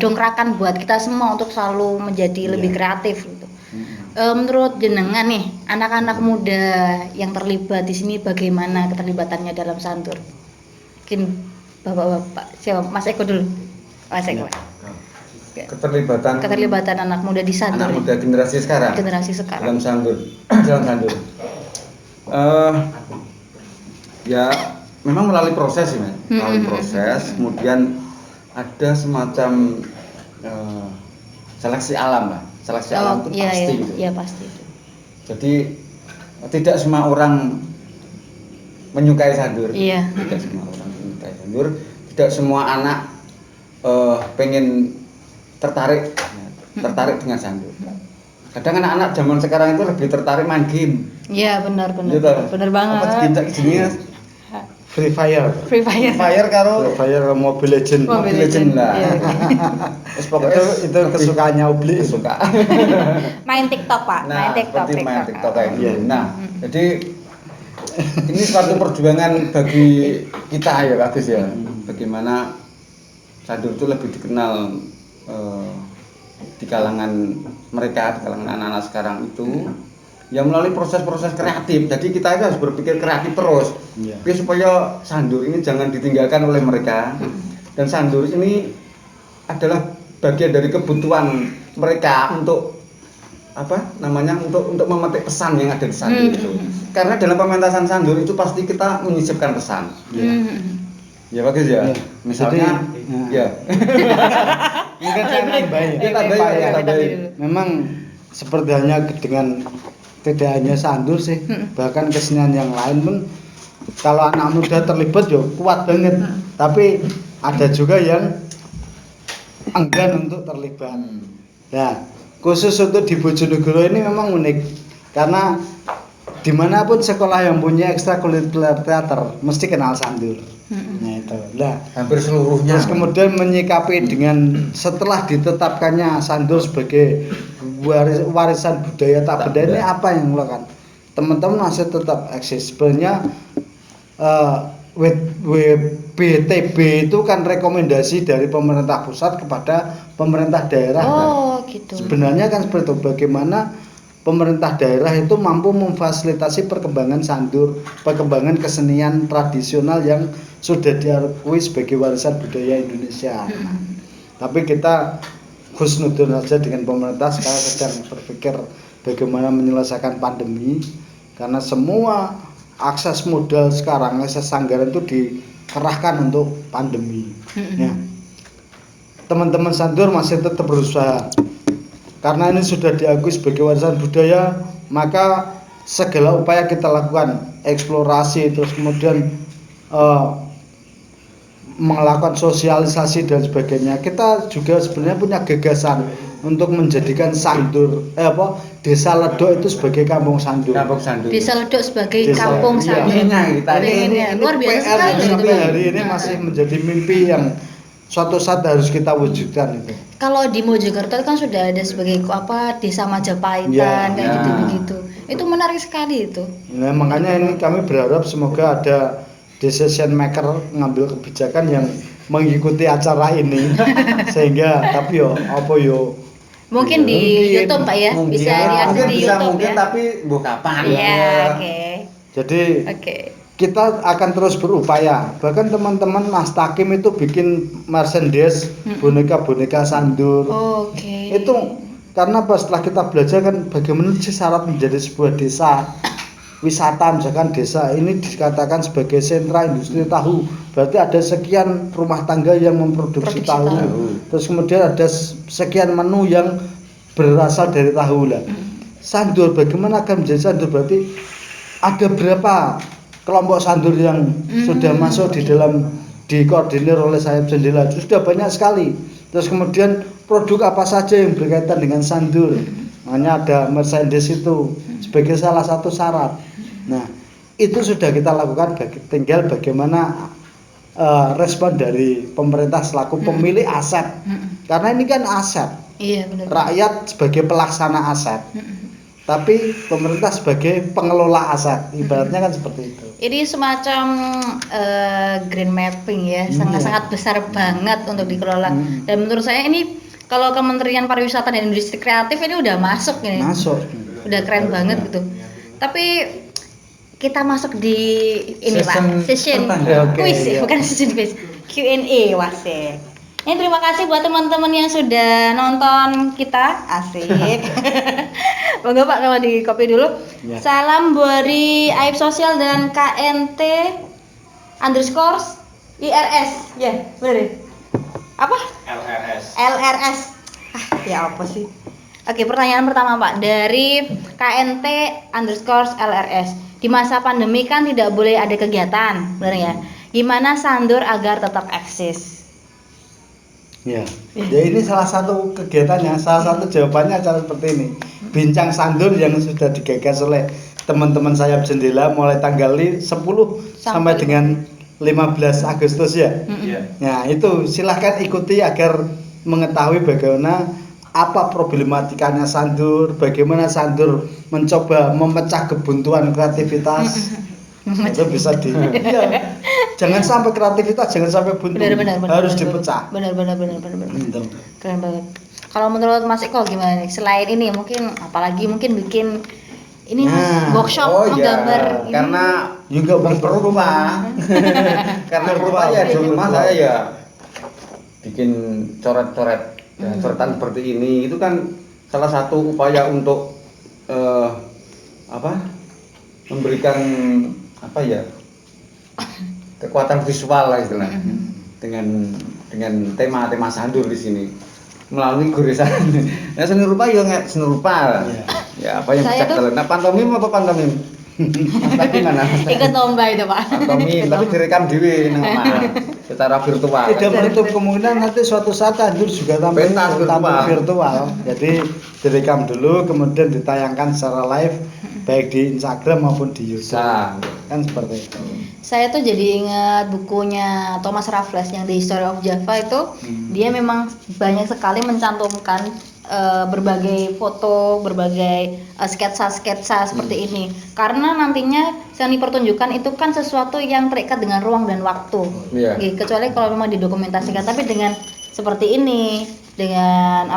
dongkrakan buat kita semua untuk selalu menjadi lebih kreatif gitu. Menurut jenengan nih, anak-anak muda yang terlibat di sini bagaimana keterlibatannya dalam sandur? Mungkin Bapak-bapak, siapa? Mas Eko dulu. Mas Eko. Keterlibatan anak muda di sandur. Anak muda generasi sekarang. Dalam sandur. Ya, memang melalui proses sih, Mas. Melalui proses, kemudian ada semacam seleksi alam lah. Seleksi alam itu pasti gitu. Iya, pasti. Jadi tidak semua orang menyukai sandur. Iya. Tidak semua orang menyukai sandur. Tidak semua anak pengen tertarik dengan sandur. Kadang anak-anak zaman sekarang itu lebih tertarik main game. Iya, benar. Gitu. Benar banget. Apa kita jenisnya? Free Fire karo Mobile Legend lah. Iya. itu kesukaannya Ubli. Suka. Main TikTok, Pak. Main TikTok kayak gitu. Nah, jadi ini suatu perjuangan bagi kita ya, Agus ya. Bagaimana sandur itu lebih dikenal di kalangan mereka, di kalangan anak-anak sekarang itu. Ya melalui proses-proses kreatif. Jadi kita itu harus berpikir kreatif terus. Supaya sandur ini jangan ditinggalkan oleh mereka. Dan sandur ini adalah bagian dari kebutuhan mereka untuk untuk memetik pesan yang ada di sandur itu. Karena dalam pementasan sandur itu pasti kita menyisipkan pesan. Ya bagus ya. Misalnya ya. Mungkin saya nambahin. Memang seperti hanya dengan tidak hanya sandur sih, bahkan kesenian yang lain pun kalau anak muda terlibat yo kuat banget. Tapi ada juga yang enggan untuk terlibat. Nah, khusus untuk di Bojonegoro ini memang unik karena dimanapun sekolah yang punya ekstrakurikuler teater mesti kenal sandur. Nah itu lah hampir seluruhnya. Terus kemudian menyikapi dengan setelah ditetapkannya sandur sebagai warisan budaya tak benda ini apa yang melakukan teman-teman masih tetap eksis. Sebenarnya WBTB itu kan rekomendasi dari pemerintah pusat kepada pemerintah daerah. Gitu. Sebenarnya kan seperti itu, bagaimana pemerintah daerah itu mampu memfasilitasi perkembangan sandur, perkembangan kesenian tradisional yang sudah diakui sebagai warisan budaya Indonesia. Tapi kita husnudon saja dengan pemerintah sekarang sedang berpikir bagaimana menyelesaikan pandemi karena semua akses modal sekarang, akses anggaran itu dikerahkan untuk pandemi. Ya. Teman-teman sandur masih tetap berusaha. Karena ini sudah diakui sebagai warisan budaya, maka segala upaya kita lakukan, eksplorasi, terus kemudian melakukan sosialisasi dan sebagainya. Kita juga sebenarnya punya gagasan untuk menjadikan sandur Desa Ledok itu sebagai kampung sandur. Desa Ledok sebagai kampung sandur. Ini luar biasa sekali. Sampai hari ini masih menjadi mimpi yang suatu saat harus kita wujudkan itu. Kalau di Mojokerto kan sudah ada sebagai Desa Majapaitan kayak gitu-begitu. Itu menarik sekali itu. Nah, makanya ini kami berharap semoga ada decision maker ngambil kebijakan yang mengikuti acara ini sehingga mungkin di YouTube Pak ya, bisa diakses di YouTube mungkin, ya. tapi kapan Oke. Jadi kita akan terus berupaya. Bahkan teman-teman Mas Takim itu bikin merchandise boneka-boneka sandur. Itu karena setelah kita belajar kan bagaimana sih syarat menjadi sebuah desa wisata, misalkan desa ini dikatakan sebagai sentra industri tahu, berarti ada sekian rumah tangga yang memproduksi tahu. Terus kemudian ada sekian menu yang berasal dari tahu lah. Sandur bagaimana akan menjadi sandur, berarti ada berapa kelompok sandur yang sudah masuk dikoordinir oleh Sayap Jendela, itu sudah banyak sekali. Terus kemudian produk apa saja yang berkaitan dengan sandur, makanya ada merchandise itu sebagai salah satu syarat. Nah itu sudah kita lakukan, tinggal bagaimana respon dari pemerintah selaku pemilik aset, karena ini kan aset. Iya, benar. Rakyat sebagai pelaksana aset. Tapi pemerintah sebagai pengelola aset, ibaratnya kan seperti itu. Ini semacam green mapping ya, sangat-sangat besar banget untuk dikelola. Dan menurut saya ini kalau Kementerian Pariwisata dan Industri Kreatif ini udah masuk ini. Udah keren banget gitu. Tapi kita masuk di ini Pak, session quiz ya, bukan session quiz, Q&A wasik. Ini terima kasih buat teman-teman yang sudah nonton kita, asik. Bangga Pak kalau di copy dulu. Ya. Salam dari Aib Sosial dan KNT_IRS. Ya, benar ya? Apa? LRS. Ya apa sih? Oke, pertanyaan pertama Pak dari KNT_LRS. Di masa pandemi kan tidak boleh ada kegiatan, benar ya? Gimana sandur agar tetap eksis? Ya ini salah satu kegiatannya, salah satu jawabannya cara seperti ini. Bincang sandur yang sudah digagas oleh teman-teman Sayap Jendela mulai tanggal 10 sampai dengan 15 Agustus ya. Nah itu silahkan ikuti agar mengetahui bagaimana apa problematikanya sandur, bagaimana sandur mencoba memecah kebuntuan kreativitas. Itu bisa jangan sampai kreativitas, jangan sampai buntu, harus dipecah. Benar. Keren banget. Kalau menurut Mas Eko gimana nih? Selain ini mungkin apalagi mungkin bikin ini workshop gambar. Karena juga perlu Pak. Karena perlu ya di rumah saya ya bikin coret-coret coretan seperti ini itu kan salah satu upaya untuk memberikan kekuatan visual lah istilahnya dengan tema sandur di sini melalui goresan. Nah, seni rupa seni rupa. Ya, apa yang bisa kita lihat. Pantomim apa pantomim? Tapi mana? Ikut lomba itu, Pak. Pantomim, tapi direkam dhewe nang omah secara virtual. Tidak menutup kemungkinan nanti suatu saat Sandur juga tampil virtual. Jadi direkam dulu kemudian ditayangkan secara live baik di Instagram maupun di YouTube. Kan seperti itu. Saya tuh jadi ingat bukunya Thomas Raffles yang The History of Java itu. Dia memang banyak sekali mencantumkan berbagai foto, berbagai sketsa-sketsa seperti ini. Karena nantinya seni pertunjukan itu kan sesuatu yang terikat dengan ruang dan waktu. Kecuali kalau memang didokumentasikan, tapi dengan seperti ini, dengan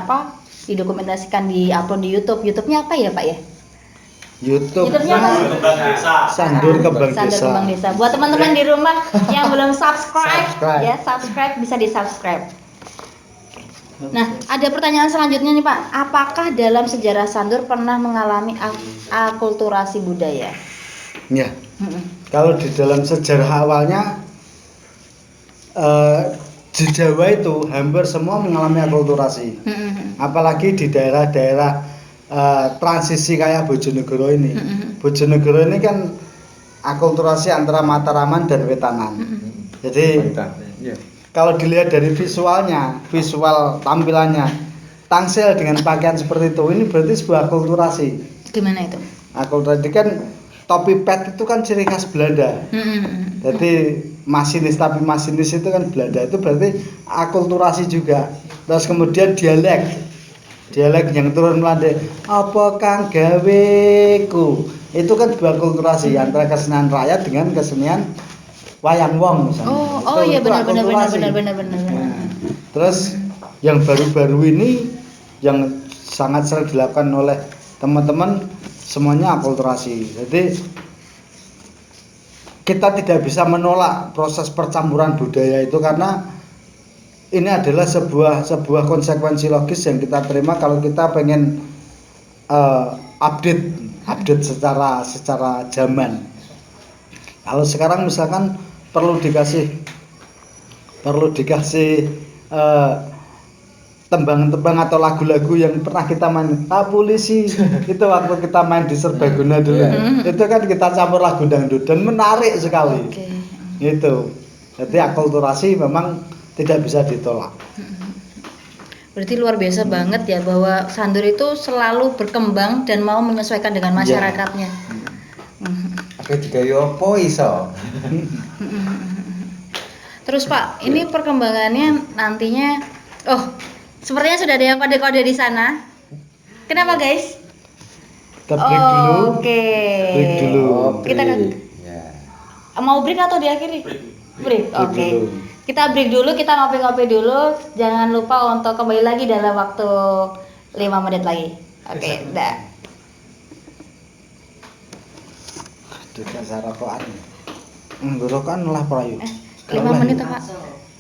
didokumentasikan, di-upload di YouTube. YouTube-nya apa ya, Pak ya? YouTube-nya Sandur Kembang Desa. Buat teman-teman di rumah yang belum subscribe, bisa di-subscribe. Nah, ada pertanyaan selanjutnya nih, Pak. Apakah dalam sejarah Sandur pernah mengalami akulturasi budaya? Ya. Kalau di dalam sejarah awalnya di Jawa itu hampir semua mengalami akulturasi. Apalagi di daerah-daerah transisi kayak Bojonegoro ini. Bojonegoro ini kan akulturasi antara Mataraman dan Wetanan. Jadi kalau dilihat dari visual tampilannya, tangsel dengan pakaian seperti itu, ini berarti sebuah akulturasi. Gimana itu? Akulturasi kan topi pet itu kan ciri khas Belanda. Jadi masinis itu kan Belanda, itu berarti akulturasi juga. Terus kemudian dialek yang turun melandai, apa kang gaweku, itu kan sebuah akulturasi antara kesenian rakyat dengan kesenian wayang wong misalnya. Iya benar. Terus yang baru-baru ini yang sangat sering dilakukan oleh teman-teman semuanya akulturasi. Jadi kita tidak bisa menolak proses percampuran budaya itu karena ini adalah sebuah konsekuensi logis yang kita terima kalau kita pengen update secara zaman. Kalau sekarang misalkan perlu dikasih tembang-tembang atau lagu-lagu yang pernah kita main, polisi itu waktu kita main di Serbaguna dulu. Itu kan kita campur lagu dangdut dan menarik sekali. Gitu. Jadi akulturasi memang tidak bisa ditolak. Berarti luar biasa banget ya bahwa Sandur itu selalu berkembang dan mau menyesuaikan dengan masyarakatnya. Juga apa iso. Terus Pak, ini perkembangannya nantinya, sepertinya sudah ada yang kode-kode di sana. Kenapa guys? Kita break dulu. Break dulu. Kita mau break atau diakhiri? Break. Oke. Kita break dulu, kita ngopi-ngopi dulu. Jangan lupa untuk kembali lagi dalam waktu 5 menit lagi. Oke, dah. Tidak sarapan. Rokokan lah prayu. 5 menit Pak.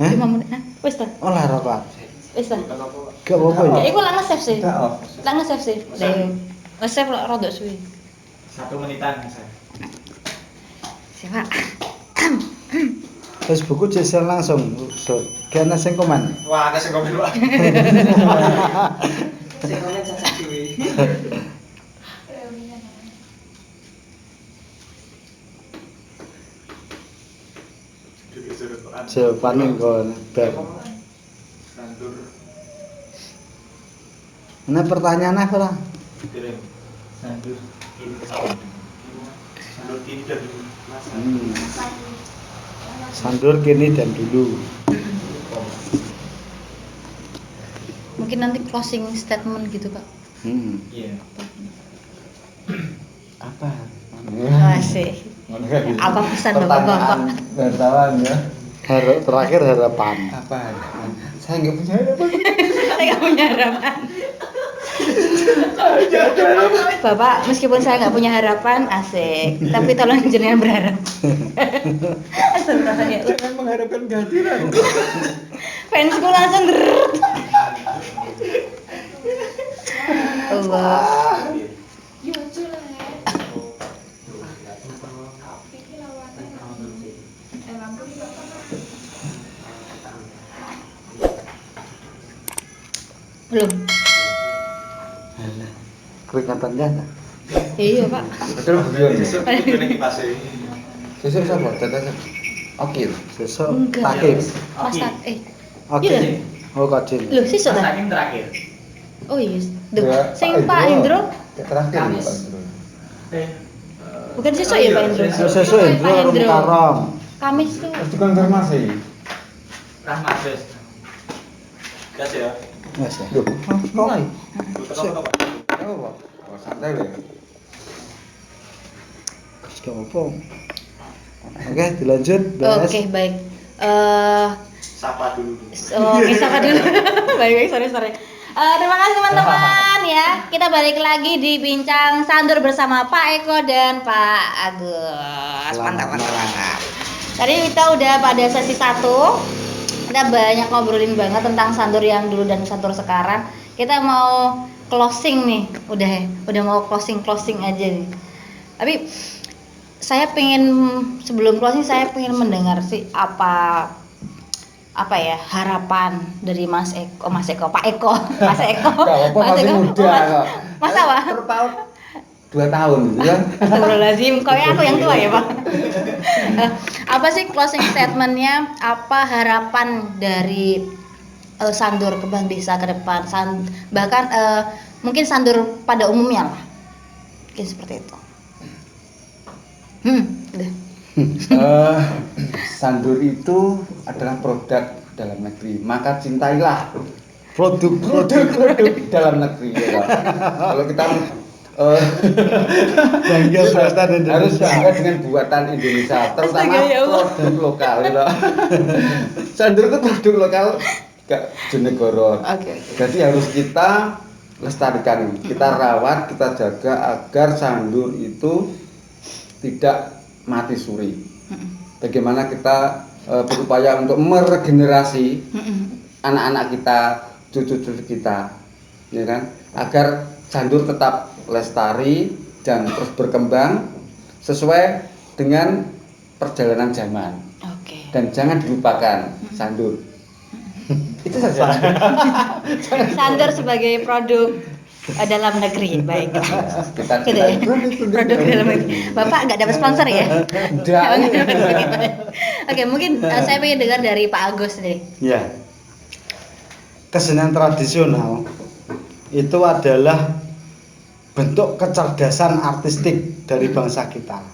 5 menit. Wis ta? Olah rokokan. Wis ta? Gak apa-apa ya. Iku lah nge-save sih. Lah nge-save sih. Nge-save rada suwi. 1 menitan nge-save. Siapa? Terus buku jesen langsung. Kena sing komen. Wah, ada sing komen Pak. Sing komen cacat dhewe. Jawabannya kon ber. Ini pertanyaan apa lah? Sandur kini dan dulu. Sandur kini dan dulu. Mungkin nanti closing statement gitu Pak. Iya. Apa? Masih. Apa pesan Bapak-bapak? Wartawan ya. Terakhir harapan. Apa? Saya nggak punya harapan. Saya nggak punya harapan. Bapak, meskipun saya nggak punya harapan, asik. Tapi tolong jenengan berharap. Jangan mengharapkan kehadiran. Fansku langsung Allah. Belum. Keringatannya ada. Iya, Pak. Betul guyon. Sesuk Sesuk sapa? Tetes. Oke. Besok Enggak. takif. Mas Oke. Tak Oke. Iya. Oh, kajin. Lho, sesuk ta? Saking terakhir. Oh iya. Duh, Ya, sing Pak Indro Terakhir nih, Kamis. Pak Indro. bukan sesuk ya Pak Indro. Sesuk Indro Pak rum Indro. karom. Kamis tuh. Harus dikonfirmasi. Rahmat wis. Gas ya. Mas ya. Loh, Mulai. Teko-teko, Pak. apa? Oh, santai deh. Gak apa. Oke, dilanjut. Bes. Oke, baik. Sapa dulu. Oke, sapa dulu. Baik, sorry. Terima kasih teman-teman ya. Kita balik lagi di Bincang Sandur bersama Pak Eko dan Pak Agus. Mantap. Tadi kita udah pada sesi 1. Kita banyak ngobrolin banget tentang sandur yang dulu dan sandur sekarang. Kita mau closing nih. Udah mau closing aja nih. Tapi saya sebelum closing saya pengen mendengar sih apa ya harapan dari Pak Eko, Mas Eko. Gak apa-apa, masih muda kok. Mas apa? Terpaut 2 tahun gitu kan. Astagfirullahaladzim, kayak aku yang tua ya Pak. Apa sih closing statementnya? Apa harapan dari sandur kembang desa ke depan? Bahkan mungkin sandur pada umumnya lah. Mungkin seperti itu. Udah. Sandur itu adalah produk dalam negeri, maka cintailah Produk dalam negeri ya, Pak. Kalau kita bangga buatan Indonesia. harus bangga dengan buatan Indonesia, terutama Astaga, ya Allah. produk lokal ya, Pak. Sandur itu produk lokal gak jenegoro. Oke. Jadi harus kita lestarikan, kita rawat, kita jaga agar sandur itu tidak mati suri. Bagaimana kita berupaya untuk meregenerasi anak-anak kita, cucu-cucu kita, ya kan, agar sandur tetap lestari dan terus berkembang sesuai dengan perjalanan zaman. Oke. Dan jangan dilupakan sandur. Itu saja. Sandur sebagai produk dalam negeri, baik. Kita Gitu ya. Produk dalam negeri. Bapak nggak dapat sponsor ya? Udah. Oke, mungkin saya pengen dengar dari Pak Agus nih. Ya. Kesenian tradisional itu adalah bentuk kecerdasan artistik dari bangsa kita.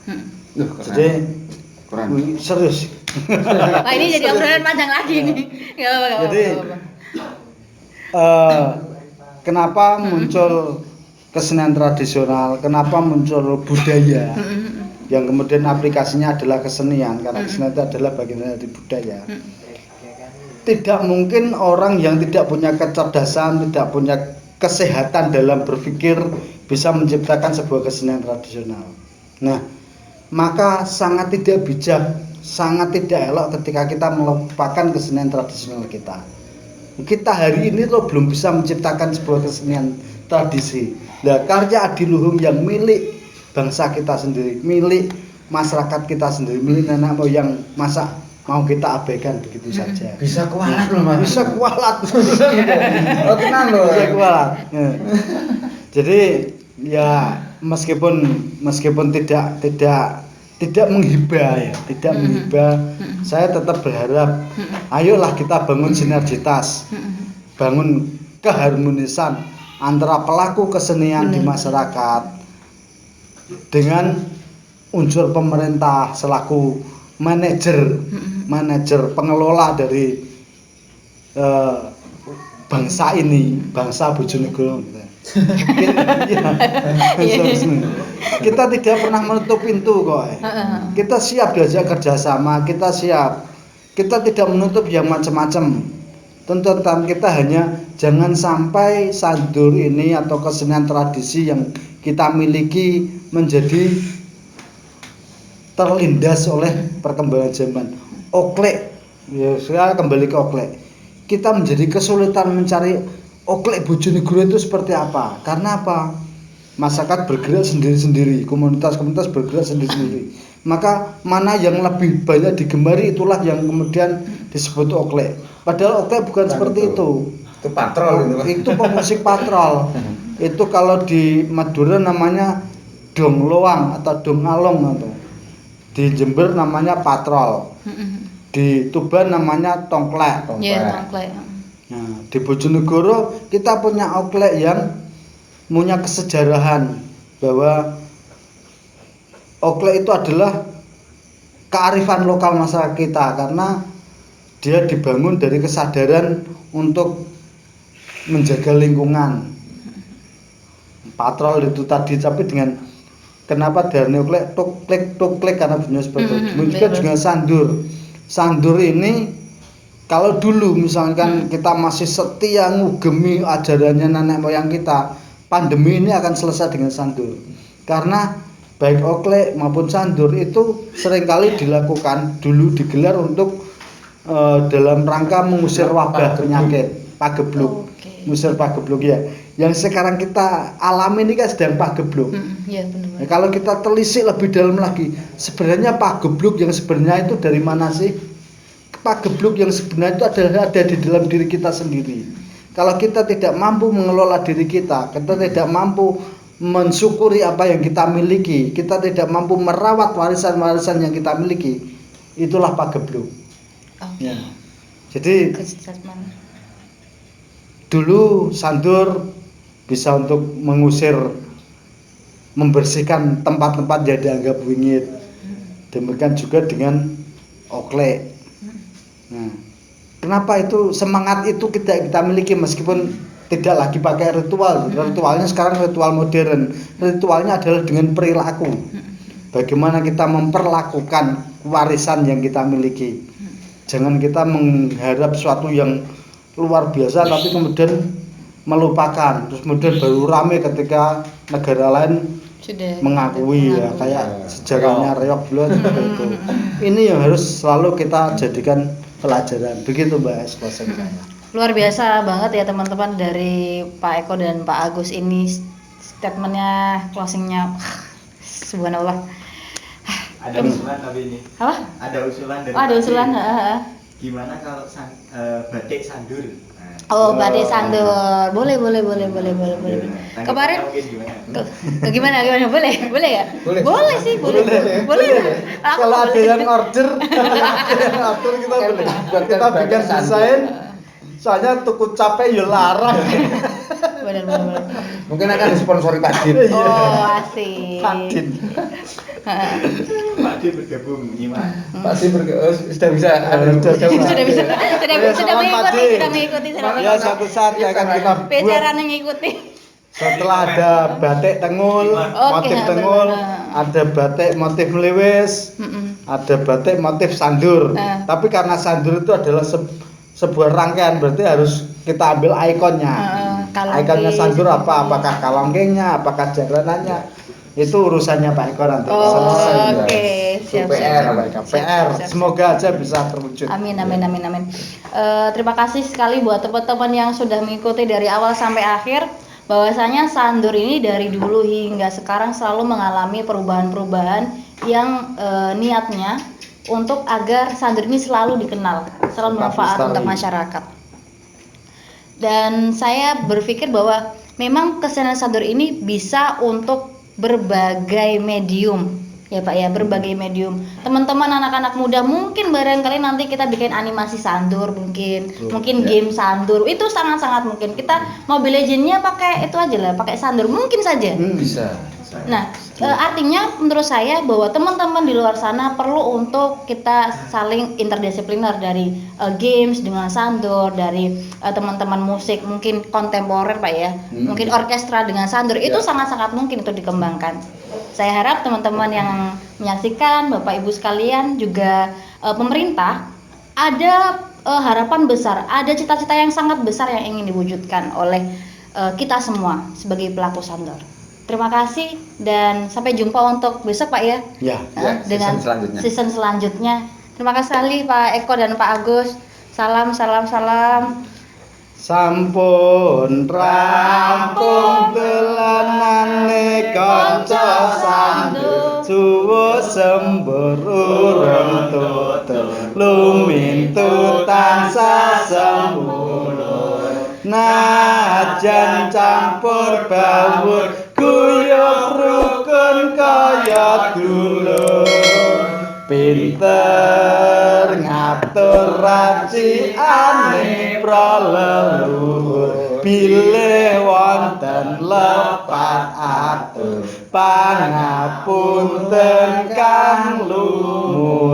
Loh, keren. Jadi Keren. serius. Wah, ini jadi obrolan panjang lagi nih. Enggak apa-apa. Jadi kenapa muncul kesenian tradisional? Kenapa muncul budaya? Yang kemudian aplikasinya adalah kesenian, karena kesenian itu adalah bagian dari budaya. Tidak mungkin orang yang tidak punya kecerdasan, tidak punya kesehatan dalam berpikir bisa menciptakan sebuah kesenian tradisional. Nah, maka sangat tidak bijak, sangat tidak elok ketika kita melupakan kesenian tradisional kita. Kita hari ini loh belum bisa menciptakan sebuah kesenian tradisi. Nah, karya adiluhung yang milik bangsa kita sendiri, milik masyarakat kita sendiri, milik nenek moyang, masa mau kita abaikan begitu saja. Bisa kualat loh, Mas. Bisa kualat. Oh, tenang loh. Bisa kualat. Ya. Jadi ya meskipun tidak menghibah ya, tidak menghibah, saya tetap berharap ayolah kita bangun sinergitas, bangun keharmonisan antara pelaku kesenian di masyarakat dengan unsur pemerintah selaku manajer pengelola dari bangsa ini, bangsa Bojonegoro gitu. Kita tidak pernah menutup pintu kok. Kita siap diajak kerjasama, kita siap. Kita tidak menutup yang macam-macam. Tuntutan kita hanya jangan sampai sandur ini atau kesenian tradisi yang kita miliki menjadi terlindas oleh perkembangan zaman. Oklek, ya saya kembali ke oklek. Kita menjadi kesulitan mencari Oklek Bojonegoro itu seperti apa? Karena apa? Masyarakat bergerak sendiri-sendiri, komunitas-komunitas bergerak sendiri-sendiri. Maka mana yang lebih banyak digemari itulah yang kemudian disebut oklek. Padahal oklek bukan seperti itu. Itu patrol itu. Itu pemusik patrol. Itu kalau di Madura namanya dongloang atau dongalong atau di Jember namanya patrol. Di Tuban namanya tongklek. Iya, tongklek. Nah, di Bojonegoro kita punya oklek yang punya kesejarahan bahwa oklek itu adalah kearifan lokal masyarakat kita karena dia dibangun dari kesadaran untuk menjaga lingkungan. Patrol itu tadi tapi dengan kenapa dari oklek tuk-klek karena bunyinya seperti itu. Juga dengan sandur. Sandur ini kalau dulu misalkan kita masih setia ngugemi ajarannya nenek moyang kita, pandemi ini akan selesai dengan sandur. Karena baik oklek maupun sandur itu seringkali dilakukan dulu digelar untuk dalam rangka mengusir wabah penyakit pagebluk. Mengusir pagebluk ya. Yang sekarang kita alami ini kan sedang pagebluk. Iya benar. Nah, kalau kita telisik lebih dalam lagi, sebenarnya pagebluk yang sebenarnya itu dari mana sih? Pagebluk yang sebenarnya itu adalah ada di dalam diri kita sendiri. Kalau kita tidak mampu mengelola diri kita tidak mampu mensyukuri apa yang kita miliki, kita tidak mampu merawat warisan-warisan yang kita miliki, itulah pagebluk. Ya. Jadi dulu sandur bisa untuk mengusir, membersihkan tempat-tempat yang dianggap wingit. Demikian juga dengan oklek. Nah, kenapa itu semangat itu kita miliki meskipun tidak lagi pakai ritual. Ritualnya sekarang ritual modern. Ritualnya adalah dengan perilaku. Bagaimana kita memperlakukan warisan yang kita miliki. Jangan kita mengharap sesuatu yang luar biasa tapi kemudian melupakan. Terus kemudian baru rame ketika negara lain sudah mengakui ya kayak sejarahnya reok dulu itu. Ini yang harus selalu kita jadikan pelajaran. Begitu Mbak Esposen. Luar biasa banget ya teman-teman dari Pak Eko dan Pak Agus ini statementnya, closingnya subhanallah. Ada usulan tapi ini. Apa? Ada usulan dari. Ada usulan. Gimana kalau batik sandur? Oh, batik sandur. Boleh. Kemarin gimana? Boleh ya? Boleh sih, boleh. Kalau ada yang order kita boleh. Kita bikin desain. Soalnya tuku capek ya larang. Benar. Mungkin akan disponsori Pak Din. Oh, asik. Pak Din. Pak Din bergabung gimana? Pak Din sudah bisa. Sudah mengikuti. Ya suatu saat akan kita buat. Bicara mengikuti. Setelah ada batik tengul, motif tengul, ada batik motif melewes, ada batik motif sandur. Tapi karena sandur itu adalah sebuah rangkaian, berarti harus kita ambil ikonnya. Ikonnya sandur apa? Apakah kalongkengnya, apakah jagranannya? Itu urusannya Pak Eko nanti. Oke, siap. PR. Semoga aja bisa terwujud. Amin. Terima kasih sekali buat teman-teman yang sudah mengikuti dari awal sampai akhir. Bahwasanya sandur ini dari dulu hingga sekarang selalu mengalami perubahan-perubahan yang niatnya untuk agar sandur ini selalu dikenal, selalu bermanfaat untuk masyarakat. Dan saya berpikir bahwa memang kesenian sandur ini bisa untuk berbagai medium, ya Pak ya, berbagai medium. Teman-teman anak-anak muda mungkin barangkali nanti kita bikin animasi sandur, mungkin game sandur, itu sangat-sangat mungkin. Kita Mobile Legends-nya pakai itu aja lah, pakai sandur mungkin saja. Bisa. Nah, artinya menurut saya bahwa teman-teman di luar sana perlu untuk kita saling interdisipliner dari games dengan sandur, dari teman-teman musik mungkin kontemporer Pak ya, mungkin orkestra dengan sandur, itu sangat-sangat mungkin itu dikembangkan. Saya harap teman-teman yang menyaksikan, Bapak Ibu sekalian, juga pemerintah ada harapan besar, ada cita-cita yang sangat besar yang ingin diwujudkan oleh kita semua sebagai pelaku sandur. Terima kasih dan sampai jumpa untuk besok Pak ya. Ya, dengan season selanjutnya. Terima kasih sekali Pak Eko dan Pak Agus. Salam. Sampun rampung dolanane kanca sandur suwu sembur urung tutul lumintu tansah sembulur najan campur bawur guyub rukun kaya dulur pinter ngatur raciane praleluhur bilih wonten lepat atur pangapunten kang luhur